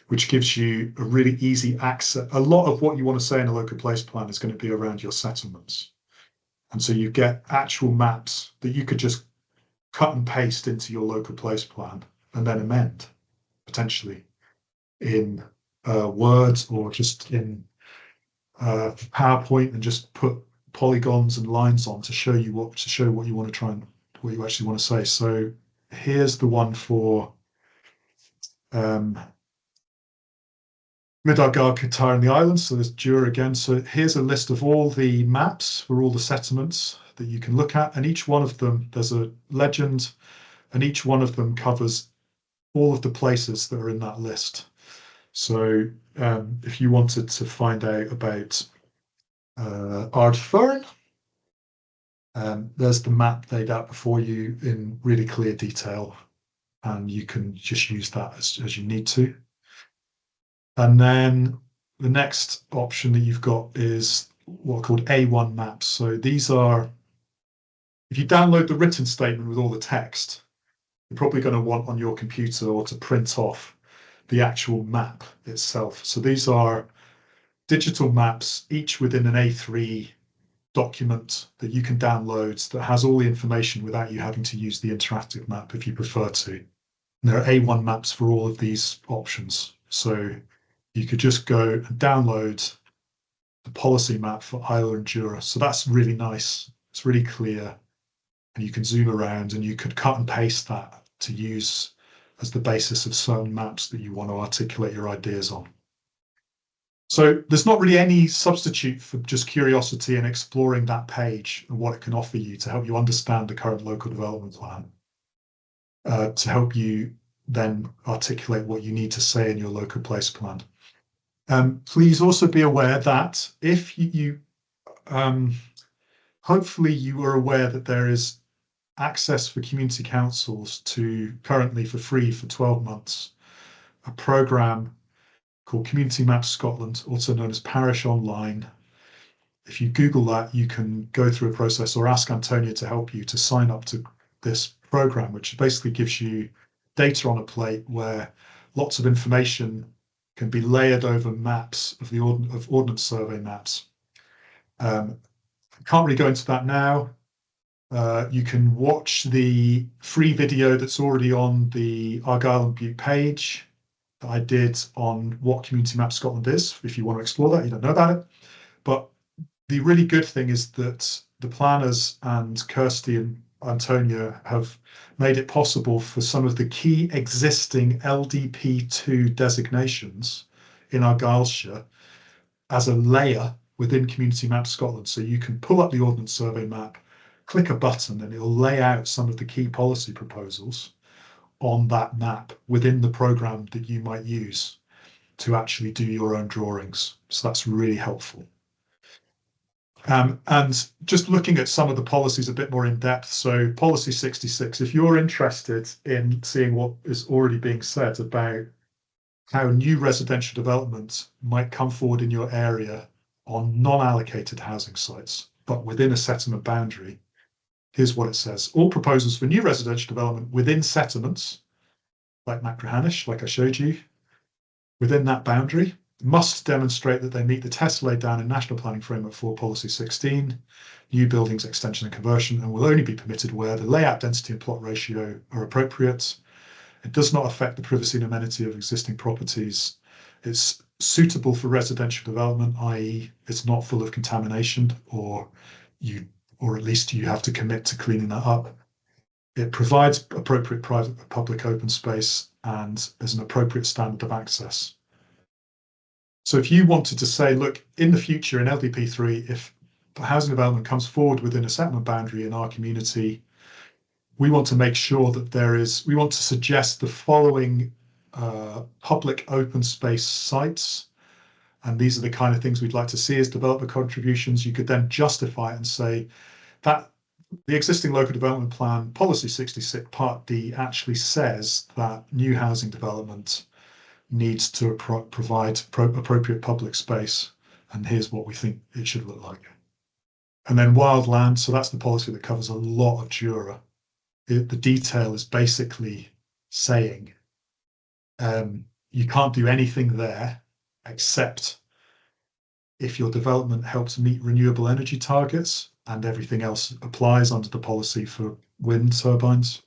which gives you a really easy access. A lot of what you want to say in a local place plan is going to be around your settlements. And so you get actual maps that you could just cut and paste into your local place plan and then amend, potentially, in Word or just in PowerPoint, and just put polygons and lines on to show what you want to try and what you actually want to say. So here's the one for Mid-Argyll, Qatar and the islands. So there's Jura again. So here's a list of all the maps for all the settlements that you can look at, and each one of them, there's a legend, and each one of them covers all of the places that are in that list. So if you wanted to find out about Ardfern, there's the map laid out before you in really clear detail, and you can just use that as you need to. And then the next option that you've got is what are called A1 maps. So these are, if you download the written statement with all the text, you're probably going to want on your computer or to print off the actual map itself. So these are digital maps, each within an A3 document that you can download that has all the information without you having to use the interactive map if you prefer to. And there are A1 maps for all of these options. So you could just go and download the policy map for Isle and Jura. So that's really nice. It's really clear. And you can zoom around, and you could cut and paste that to use as the basis of certain maps that you want to articulate your ideas on. So there's not really any substitute for just curiosity and exploring that page and what it can offer you to help you understand the current local development plan, to help you then articulate what you need to say in your local place plan. Please also be aware that if you hopefully you are aware that there is access for community councils to currently for free for 12 months a program called Community Maps Scotland, also known as Parish Online. If you Google that, you can go through a process or ask Antonia to help you to sign up to this program, which basically gives you data on a plate where lots of information can be layered over maps of the Ordnance Survey maps. I can't really go into that now. You can watch the free video that's already on the Argyll and Bute page that I did on what Community Map Scotland is, if you want to explore that, you don't know about it. But the really good thing is that the planners and Kirsty and Antonia have made it possible for some of the key existing LDP2 designations in Argyllshire as a layer within Community Map Scotland. So you can pull up the Ordnance Survey map, click a button, and it'll lay out some of the key policy proposals on that map within the program that you might use to actually do your own drawings. So that's really helpful. And just looking at some of the policies a bit more in depth. So policy 66, if you're interested in seeing what is already being said about how new residential development might come forward in your area on non-allocated housing sites, but within a settlement boundary, here's what it says. All proposals for new residential development within settlements, like Machrihanish, like I showed you, within that boundary, must demonstrate that they meet the tests laid down in National Planning Framework 4 Policy 16, new buildings, extension and conversion, and will only be permitted where the layout density and plot ratio are appropriate. It does not affect the privacy and amenity of existing properties. It's suitable for residential development, i.e. it's not full of contamination, or at least you have to commit to cleaning that up. It provides appropriate private public open space and there's an appropriate standard of access. So if you wanted to say, look, in the future in LDP3, if housing development comes forward within a settlement boundary in our community, we want to make sure that we want to suggest the following public open space sites. And these are the kind of things we'd like to see as developer contributions. You could then justify it and say that the existing local development plan, policy 66 part D, actually says that new housing development needs to provide appropriate public space. And here's what we think it should look like. And then wild land, so that's the policy that covers a lot of Jura. The detail is basically saying you can't do anything there except if your development helps meet renewable energy targets, and everything else applies under the policy for wind turbines,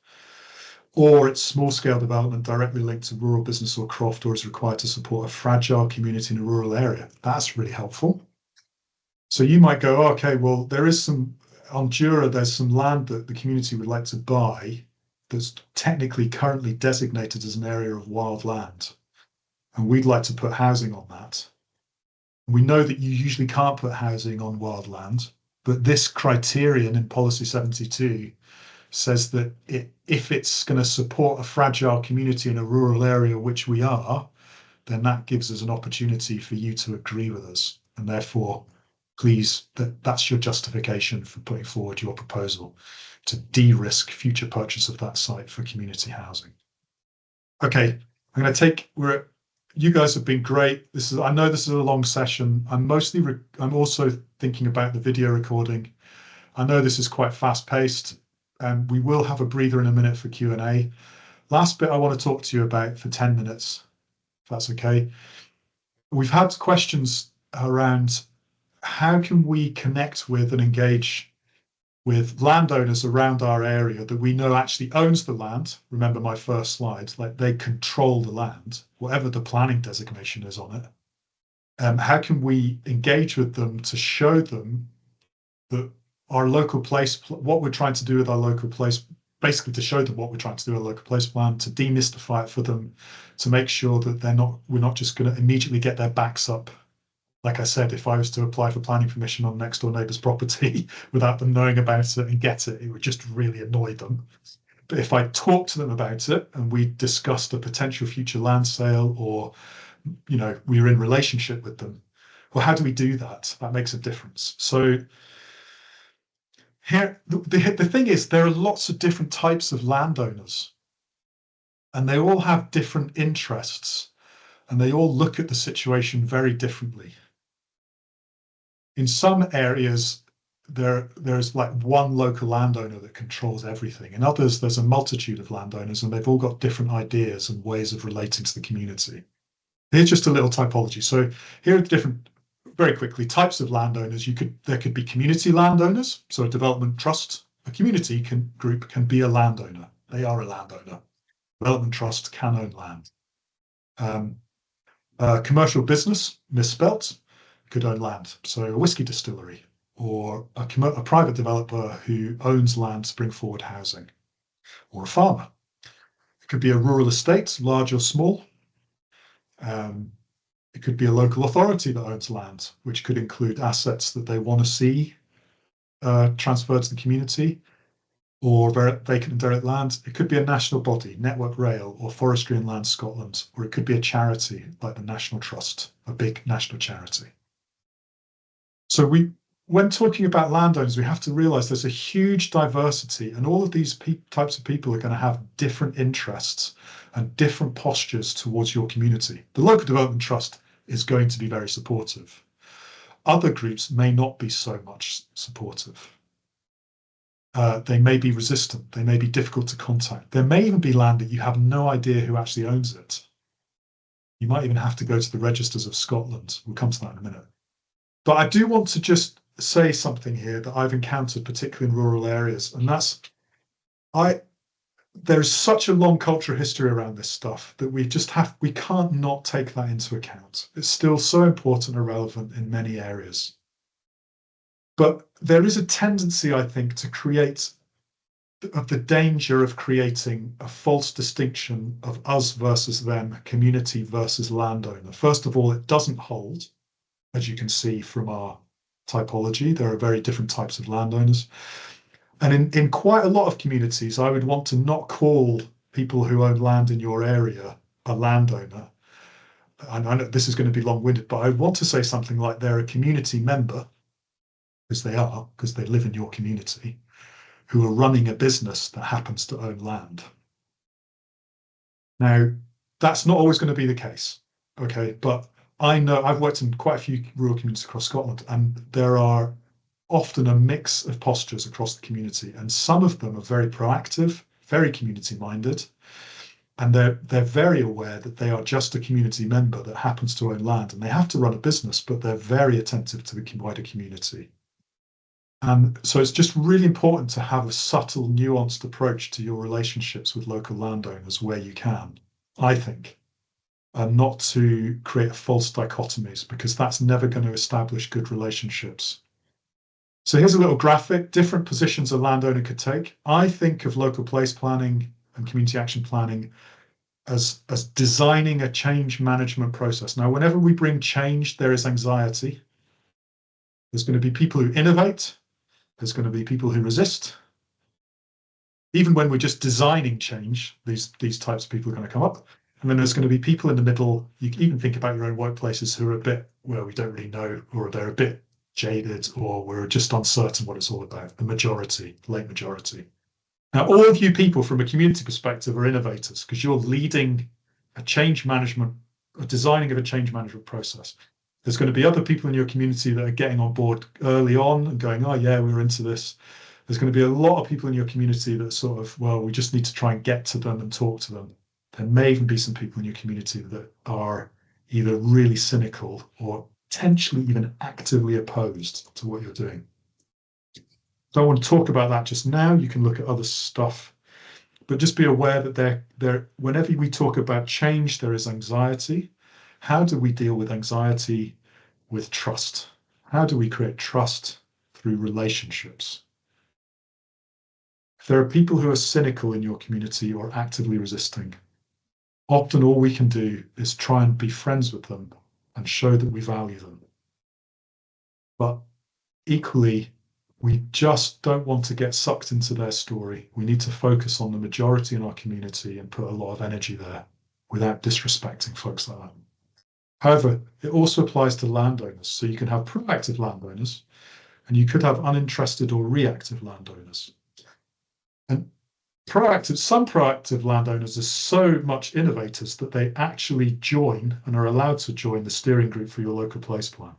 or it's small-scale development directly linked to rural business or croft, or is required to support a fragile community in a rural area. That's really helpful. So you might go, okay, well, there is some, on Jura, there's some land that the community would like to buy that's technically currently designated as an area of wild land. And we'd like to put housing on that. We know that you usually can't put housing on wild land, but this criterion in policy 72 says that if it's going to support a fragile community in a rural area, which we are, then that gives us an opportunity for you to agree with us. And therefore, please, that's your justification for putting forward your proposal to de-risk future purchase of that site for community housing. Okay, I'm going to take, you guys have been great. I know this is a long session. I'm also thinking about the video recording. I know this is quite fast paced, and we will have a breather in a minute for Q&A. Last bit I want to talk to you about for 10 minutes, if that's okay. We've had questions around how can we connect with and engage with landowners around our area that we know actually owns the land. Remember my first slide, like they control the land, whatever the planning designation is on it. How can we engage with them to show them that our local place, what we're trying to do with our local place, basically to show them what we're trying to do with a local place plan, to demystify it for them, to make sure that we're not just going to immediately get their backs up. Like I said, if I was to apply for planning permission on next door neighbour's property without them knowing about it and get it, it would just really annoy them. But if I talk to them about it and we discussed a potential future land sale, or, you know, we're in relationship with them, well, how do we do that? That makes a difference. So here, the thing is, there are lots of different types of landowners. and they all have different interests, and they all look at the situation very differently. In some areas, there's like one local landowner that controls everything. In others, there's a multitude of landowners, and they've all got different ideas and ways of relating to the community. Here's just a little typology. So here are the different, very quickly, types of landowners. There could be community landowners, so a development trust. A community group can be a landowner. They are a landowner. Development trust can own land. Commercial business, misspelt, could own land. So a whiskey distillery or a private developer who owns land to bring forward housing, or a farmer. It could be a rural estate, large or small. It could be a local authority that owns land, which could include assets that they want to see transferred to the community, or vacant and derelict land. It could be a national body, Network Rail, or Forestry and Land Scotland, or it could be a charity like the National Trust, a big national charity. So when talking about landowners, we have to realize there's a huge diversity, and all of these types of people are going to have different interests and different postures towards your community. The local development trust is going to be very supportive. Other groups may not be so much supportive. They may be resistant. They may be difficult to contact. There may even be land that you have no idea who actually owns it. You might even have to go to the registers of Scotland. We'll come to that in a minute. But I do want to just say something here that I've encountered, particularly in rural areas, and that's there's such a long cultural history around this stuff that we can't not take that into account. It's still so important and relevant in many areas. But there is a tendency, I think, to create the danger of creating a false distinction of us versus them, community versus landowner. First of all, it doesn't hold, as you can see from our typology. There are very different types of landowners. And in quite a lot of communities, I would want to not call people who own land in your area a landowner. And I know this is going to be long-winded, but I want to say something like they're a community member, because they live in your community, who are running a business that happens to own land. Now, that's not always going to be the case, okay? But I know I've worked in quite a few rural communities across Scotland, and there are often a mix of postures across the community, and some of them are very proactive, very community-minded, and they're very aware that they are just a community member that happens to own land, and they have to run a business, but they're very attentive to the wider community. And so it's just really important to have a subtle, nuanced approach to your relationships with local landowners where you can, I think, and not to create false dichotomies, because that's never going to establish good relationships. So here's a little graphic, different positions a landowner could take. I think of local place planning and community action planning as designing a change management process. Now, whenever we bring change, there is anxiety. There's going to be people who innovate. There's going to be people who resist. Even when we're just designing change, these types of people are going to come up. And then there's going to be people in the middle. You can even think about your own workplaces who are a bit, well, we don't really know, or they're a bit jaded, or we're just uncertain what it's all about. The majority, late majority. Now, all of you people from a community perspective are innovators, because you're leading a change management, a designing of a change management process. There's going to be other people in your community that are getting on board early on and going, oh yeah, we're into this. There's going to be a lot of people in your community that are sort of, well, we just need to try and get to them and talk to them. There may even be some people in your community that are either really cynical or potentially even actively opposed to what you're doing. Don't want to talk about that just now. You can look at other stuff, but just be aware that whenever we talk about change, there is anxiety. How do we deal with anxiety with trust? How do we create trust through relationships? If there are people who are cynical in your community or actively resisting, often all we can do is try and be friends with them and show that we value them. But equally, we just don't want to get sucked into their story. We need to focus on the majority in our community and put a lot of energy there without disrespecting folks like that. However, it also applies to landowners. So you can have proactive landowners, and you could have uninterested or reactive landowners. And Some proactive landowners are so much innovators that they actually join and are allowed to join the steering group for your local place plan.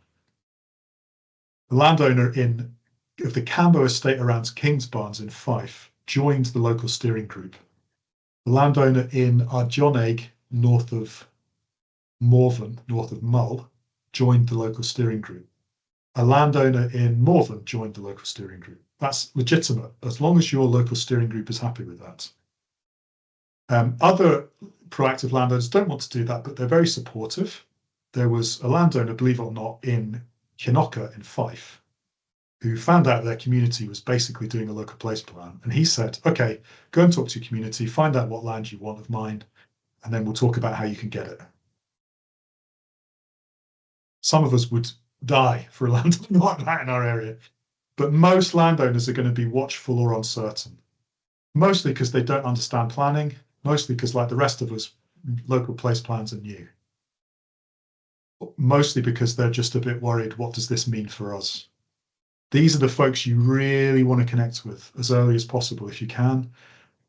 The landowner of the Cambo estate around Kingsbarns in Fife joined the local steering group. The landowner in Argyll, north of Morven, north of Mull, joined the local steering group. A landowner in Morven joined the local steering group. That's legitimate, as long as your local steering group is happy with that. Other proactive landowners don't want to do that, but they're very supportive. There was a landowner, believe it or not, in Kinocka in Fife, who found out their community was basically doing a local place plan. And he said, okay, go and talk to your community, find out what land you want of mine, and then we'll talk about how you can get it. Some of us would die for a landowner like that in our area, but most landowners are going to be watchful or uncertain, mostly because they don't understand planning, mostly because, like the rest of us, local place plans are new. Mostly because they're just a bit worried, what does this mean for us? These are the folks you really want to connect with as early as possible if you can.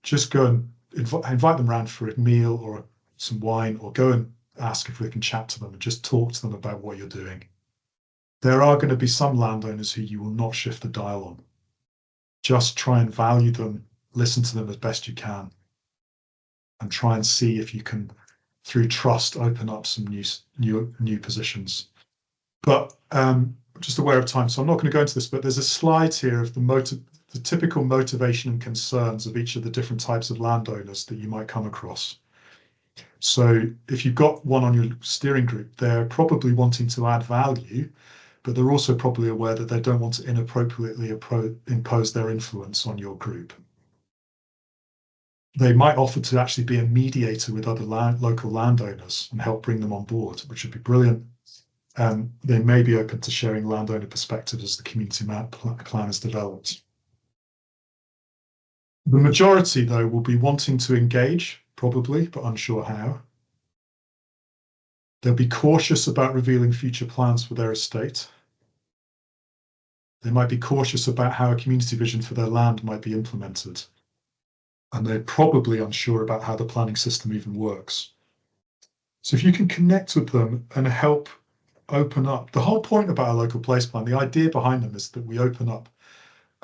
Just go and invite them around for a meal or some wine, or go and ask if we can chat to them and just talk to them about what you're doing. There are going to be some landowners who you will not shift the dial on. Just try and value them, listen to them as best you can, and try and see if you can, through trust, open up some new positions. But just aware of time, so I'm not going to go into this, but there's a slide here of the typical motivation and concerns of each of the different types of landowners that you might come across. So if you've got one on your steering group, they're probably wanting to add value, but they're also probably aware that they don't want to inappropriately impose their influence on your group. They might offer to actually be a mediator with other local landowners and help bring them on board, which would be brilliant. They may be open to sharing landowner perspectives as the community plan is developed. The majority, though, will be wanting to engage, probably, but unsure how. They'll be cautious about revealing future plans for their estate. They might be cautious about how a community vision for their land might be implemented. And they're probably unsure about how the planning system even works. So if you can connect with them and help open up, the whole point about a local place plan, the idea behind them is that we open up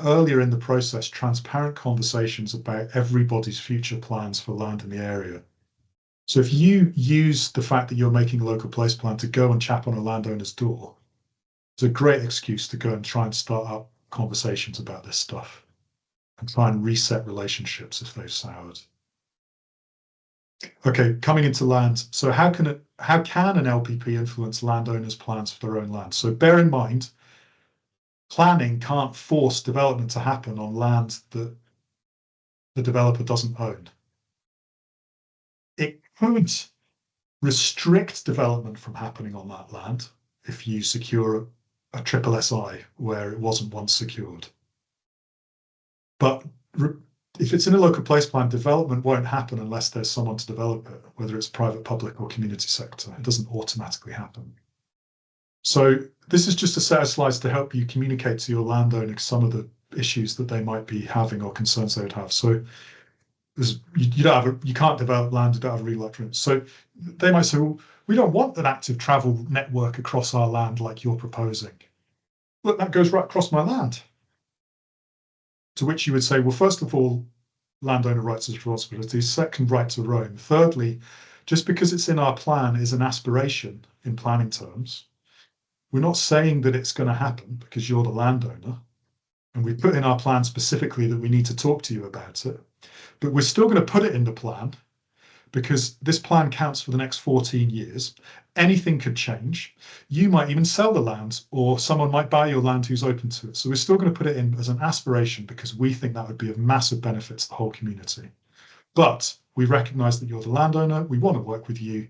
earlier in the process transparent conversations about everybody's future plans for land in the area. So if you use the fact that you're making a local place plan to go and tap on a landowner's door, it's a great excuse to go and try and start up conversations about this stuff and try and reset relationships if they've soured. Okay, coming into land. So how can an LPP influence landowners' plans for their own land? So bear in mind, planning can't force development to happen on land that the developer doesn't own. It could restrict development from happening on that land if you secure a triple SI where it wasn't once secured. But if it's in a local place plan, development won't happen unless there's someone to develop it, whether it's private, public, or community sector. It doesn't automatically happen. So this is just a set of slides to help you communicate to your landowner some of the issues that they might be having or concerns they would have. So you can't develop land without a reluctance. So they might say, well, we don't want an active travel network across our land like you're proposing. Look, that goes right across my land. To which you would say, well, first of all, landowner rights and responsibilities. Second, right to roam. Thirdly, just because it's in our plan is an aspiration in planning terms. We're not saying that it's going to happen because you're the landowner. And we put in our plan specifically that we need to talk to you about it. But we're still going to put it in the plan because this plan counts for the next 14 years. Anything could change. You might even sell the land, or someone might buy your land who's open to it. So we're still going to put it in as an aspiration because we think that would be of massive benefit to the whole community. But we recognise that you're the landowner. We want to work with you.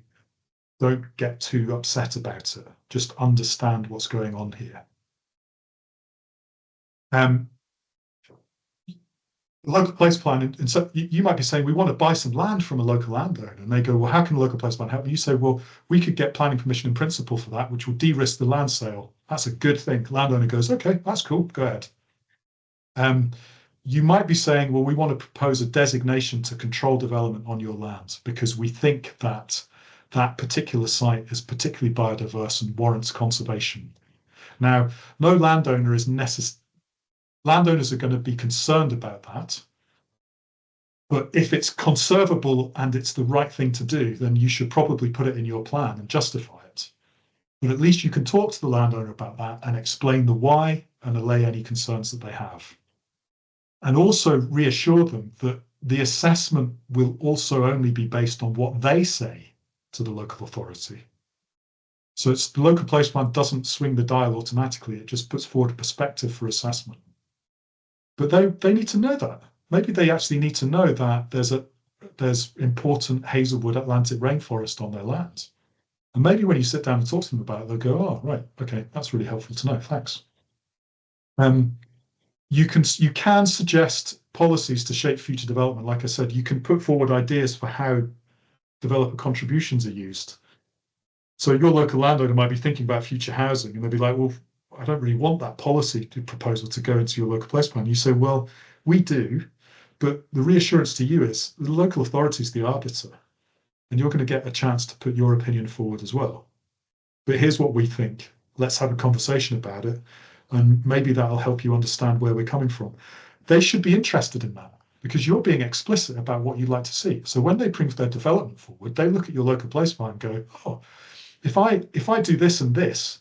Don't get too upset about it. Just understand what's going on here. Local place plan, and so you might be saying, we want to buy some land from a local landowner, and they go, well, how can a local place plan help? And you say, well, we could get planning permission in principle for that, which will de-risk the land sale. That's a good thing. Landowner goes, okay, that's cool, go ahead. you might be saying, well, we want to propose a designation to control development on your land because we think that that particular site is particularly biodiverse and warrants conservation. Now, no landowner is necessary. Landowners are going to be concerned about that. But if it's conservable and it's the right thing to do, then you should probably put it in your plan and justify it. But at least you can talk to the landowner about that and explain the why and allay any concerns that they have. And also reassure them that the assessment will also only be based on what they say to the local authority. So it's the local place plan doesn't swing the dial automatically. It just puts forward a perspective for assessment. But they need to know that. Maybe they actually need to know that there's important hazelwood Atlantic rainforest on their land. And maybe when you sit down and talk to them about it, they'll go, oh, right, okay, that's really helpful to know, thanks. You can suggest policies to shape future development. Like I said, you can put forward ideas for how developer contributions are used. So your local landowner might be thinking about future housing and they'll be like, well, I don't really want that policy proposal to go into your local place plan. You say, well, we do, but the reassurance to you is the local authority is the arbiter and you're going to get a chance to put your opinion forward as well. But here's what we think. Let's have a conversation about it. And maybe that'll help you understand where we're coming from. They should be interested in that because you're being explicit about what you'd like to see. So when they bring their development forward, they look at your local place plan and go, oh, if I do this and this,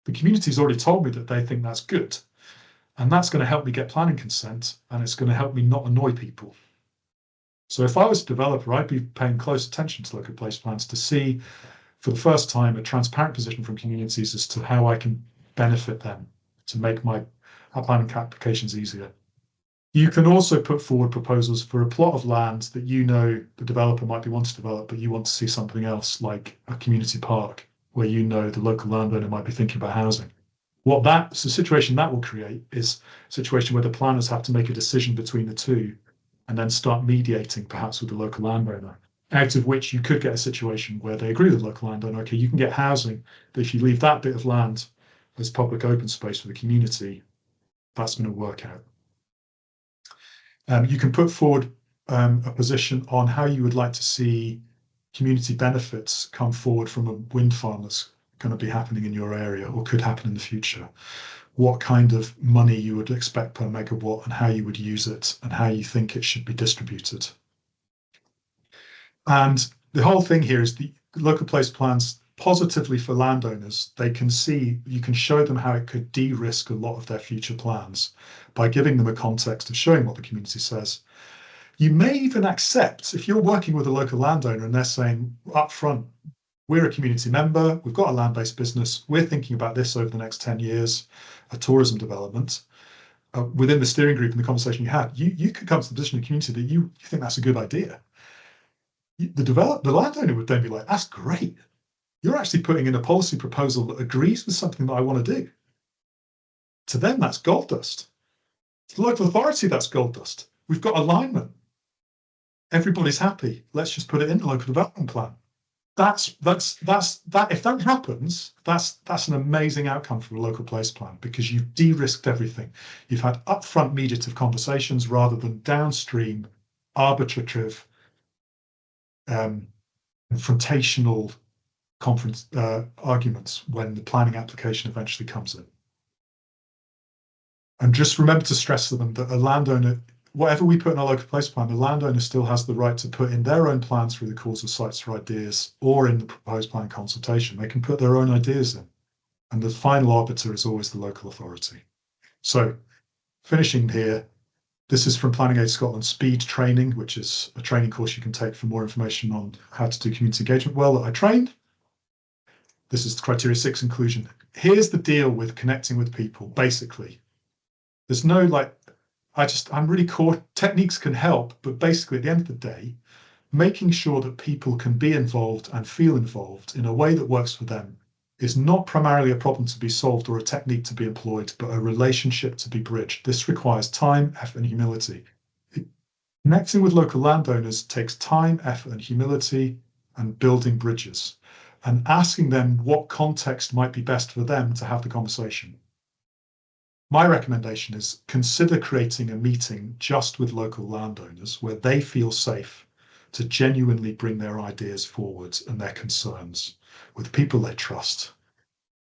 the community's already told me that they think that's good. And that's going to help me get planning consent and it's going to help me not annoy people. So if I was a developer, I'd be paying close attention to local place plans to see for the first time a transparent position from communities as to how I can benefit them to make my planning applications easier. You can also put forward proposals for a plot of land that you know the developer might be wanting to develop, but you want to see something else like a community park where you know the local landowner might be thinking about housing. The situation that will create is a situation where the planners have to make a decision between the two and then start mediating perhaps with the local landowner, out of which you could get a situation where they agree with the local landowner, okay, you can get housing, but if you leave that bit of land as public open space for the community, that's going to work out. You can put forward a position on how you would like to see community benefits come forward from a wind farm that's going to be happening in your area or could happen in the future. What kind of money you would expect per megawatt and how you would use it and how you think it should be distributed. And the whole thing here is the local place plans positively for landowners. They can see, you can show them how it could de-risk a lot of their future plans by giving them a context of showing what the community says. You may even accept, if you're working with a local landowner and they're saying up front, we're a community member, we've got a land-based business, we're thinking about this over the next 10 years, a tourism development. Within the steering group and the conversation you had, you could come to the position of the community that you think that's a good idea. The landowner would then be like, that's great. You're actually putting in a policy proposal that agrees with something that I want to do. To them, that's gold dust. To the local authority, that's gold dust. We've got alignment. Everybody's happy. Let's just put it in the local development plan. If that happens, that's an amazing outcome for a local place plan because you've de-risked everything. You've had upfront mediative conversations rather than downstream arbitrative confrontational arguments when the planning application eventually comes in. And just remember to stress to them that a landowner, whatever we put in our local place plan, the landowner still has the right to put in their own plans through the calls of sites for ideas or in the proposed plan consultation. They can put their own ideas in. And the final arbiter is always the local authority. So finishing here, this is from Planning Aid Scotland Speed Training, which is a training course you can take for more information on how to do community engagement well that I trained. This is criteria 6 inclusion. Here's the deal with connecting with people, basically. There's no I'm really core techniques can help, but basically at the end of the day, making sure that people can be involved and feel involved in a way that works for them is not primarily a problem to be solved or a technique to be employed, but a relationship to be bridged. This requires time, effort, and humility. Connecting with local landowners takes time, effort, and humility and building bridges and asking them what context might be best for them to have the conversation. My recommendation is consider creating a meeting just with local landowners where they feel safe to genuinely bring their ideas forward and their concerns with people they trust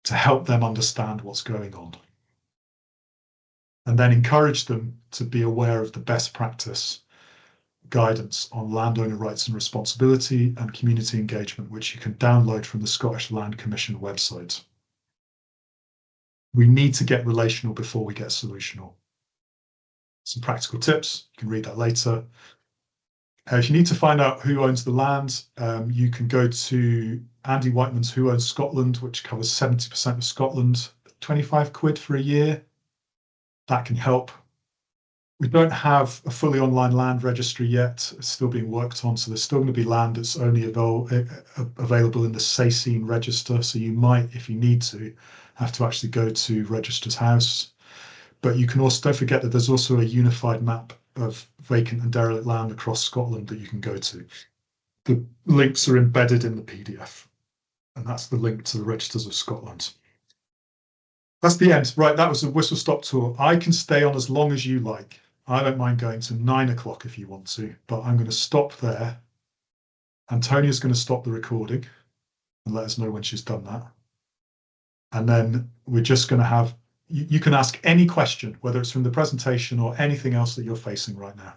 to help them understand what's going on. And then encourage them to be aware of the best practice guidance on landowner rights and responsibility and community engagement, which you can download from the Scottish Land Commission website. We need to get relational before we get solutional. Some practical tips, you can read that later. If you need to find out who owns the land, you can go to Andy Whiteman's Who Owns Scotland, which covers 70% of Scotland, 25 quid for a year. That can help. We don't have a fully online land registry yet. It's still being worked on. So there's still going to be land that's only available in the SACEN register. So you might, if you need to, have to actually go to Register's House. But you can also, don't forget that there's also a unified map of vacant and derelict land across Scotland that you can go to. The links are embedded in the PDF, and that's the link to the Registers of Scotland. That's the end. Right, that was a whistle-stop tour. I can stay on as long as you like. I don't mind going to 9 o'clock if you want to, but I'm going to stop there. Antonia's going to stop the recording and let us know when she's done that. And then we're just going to have, you can ask any question, whether it's from the presentation or anything else that you're facing right now.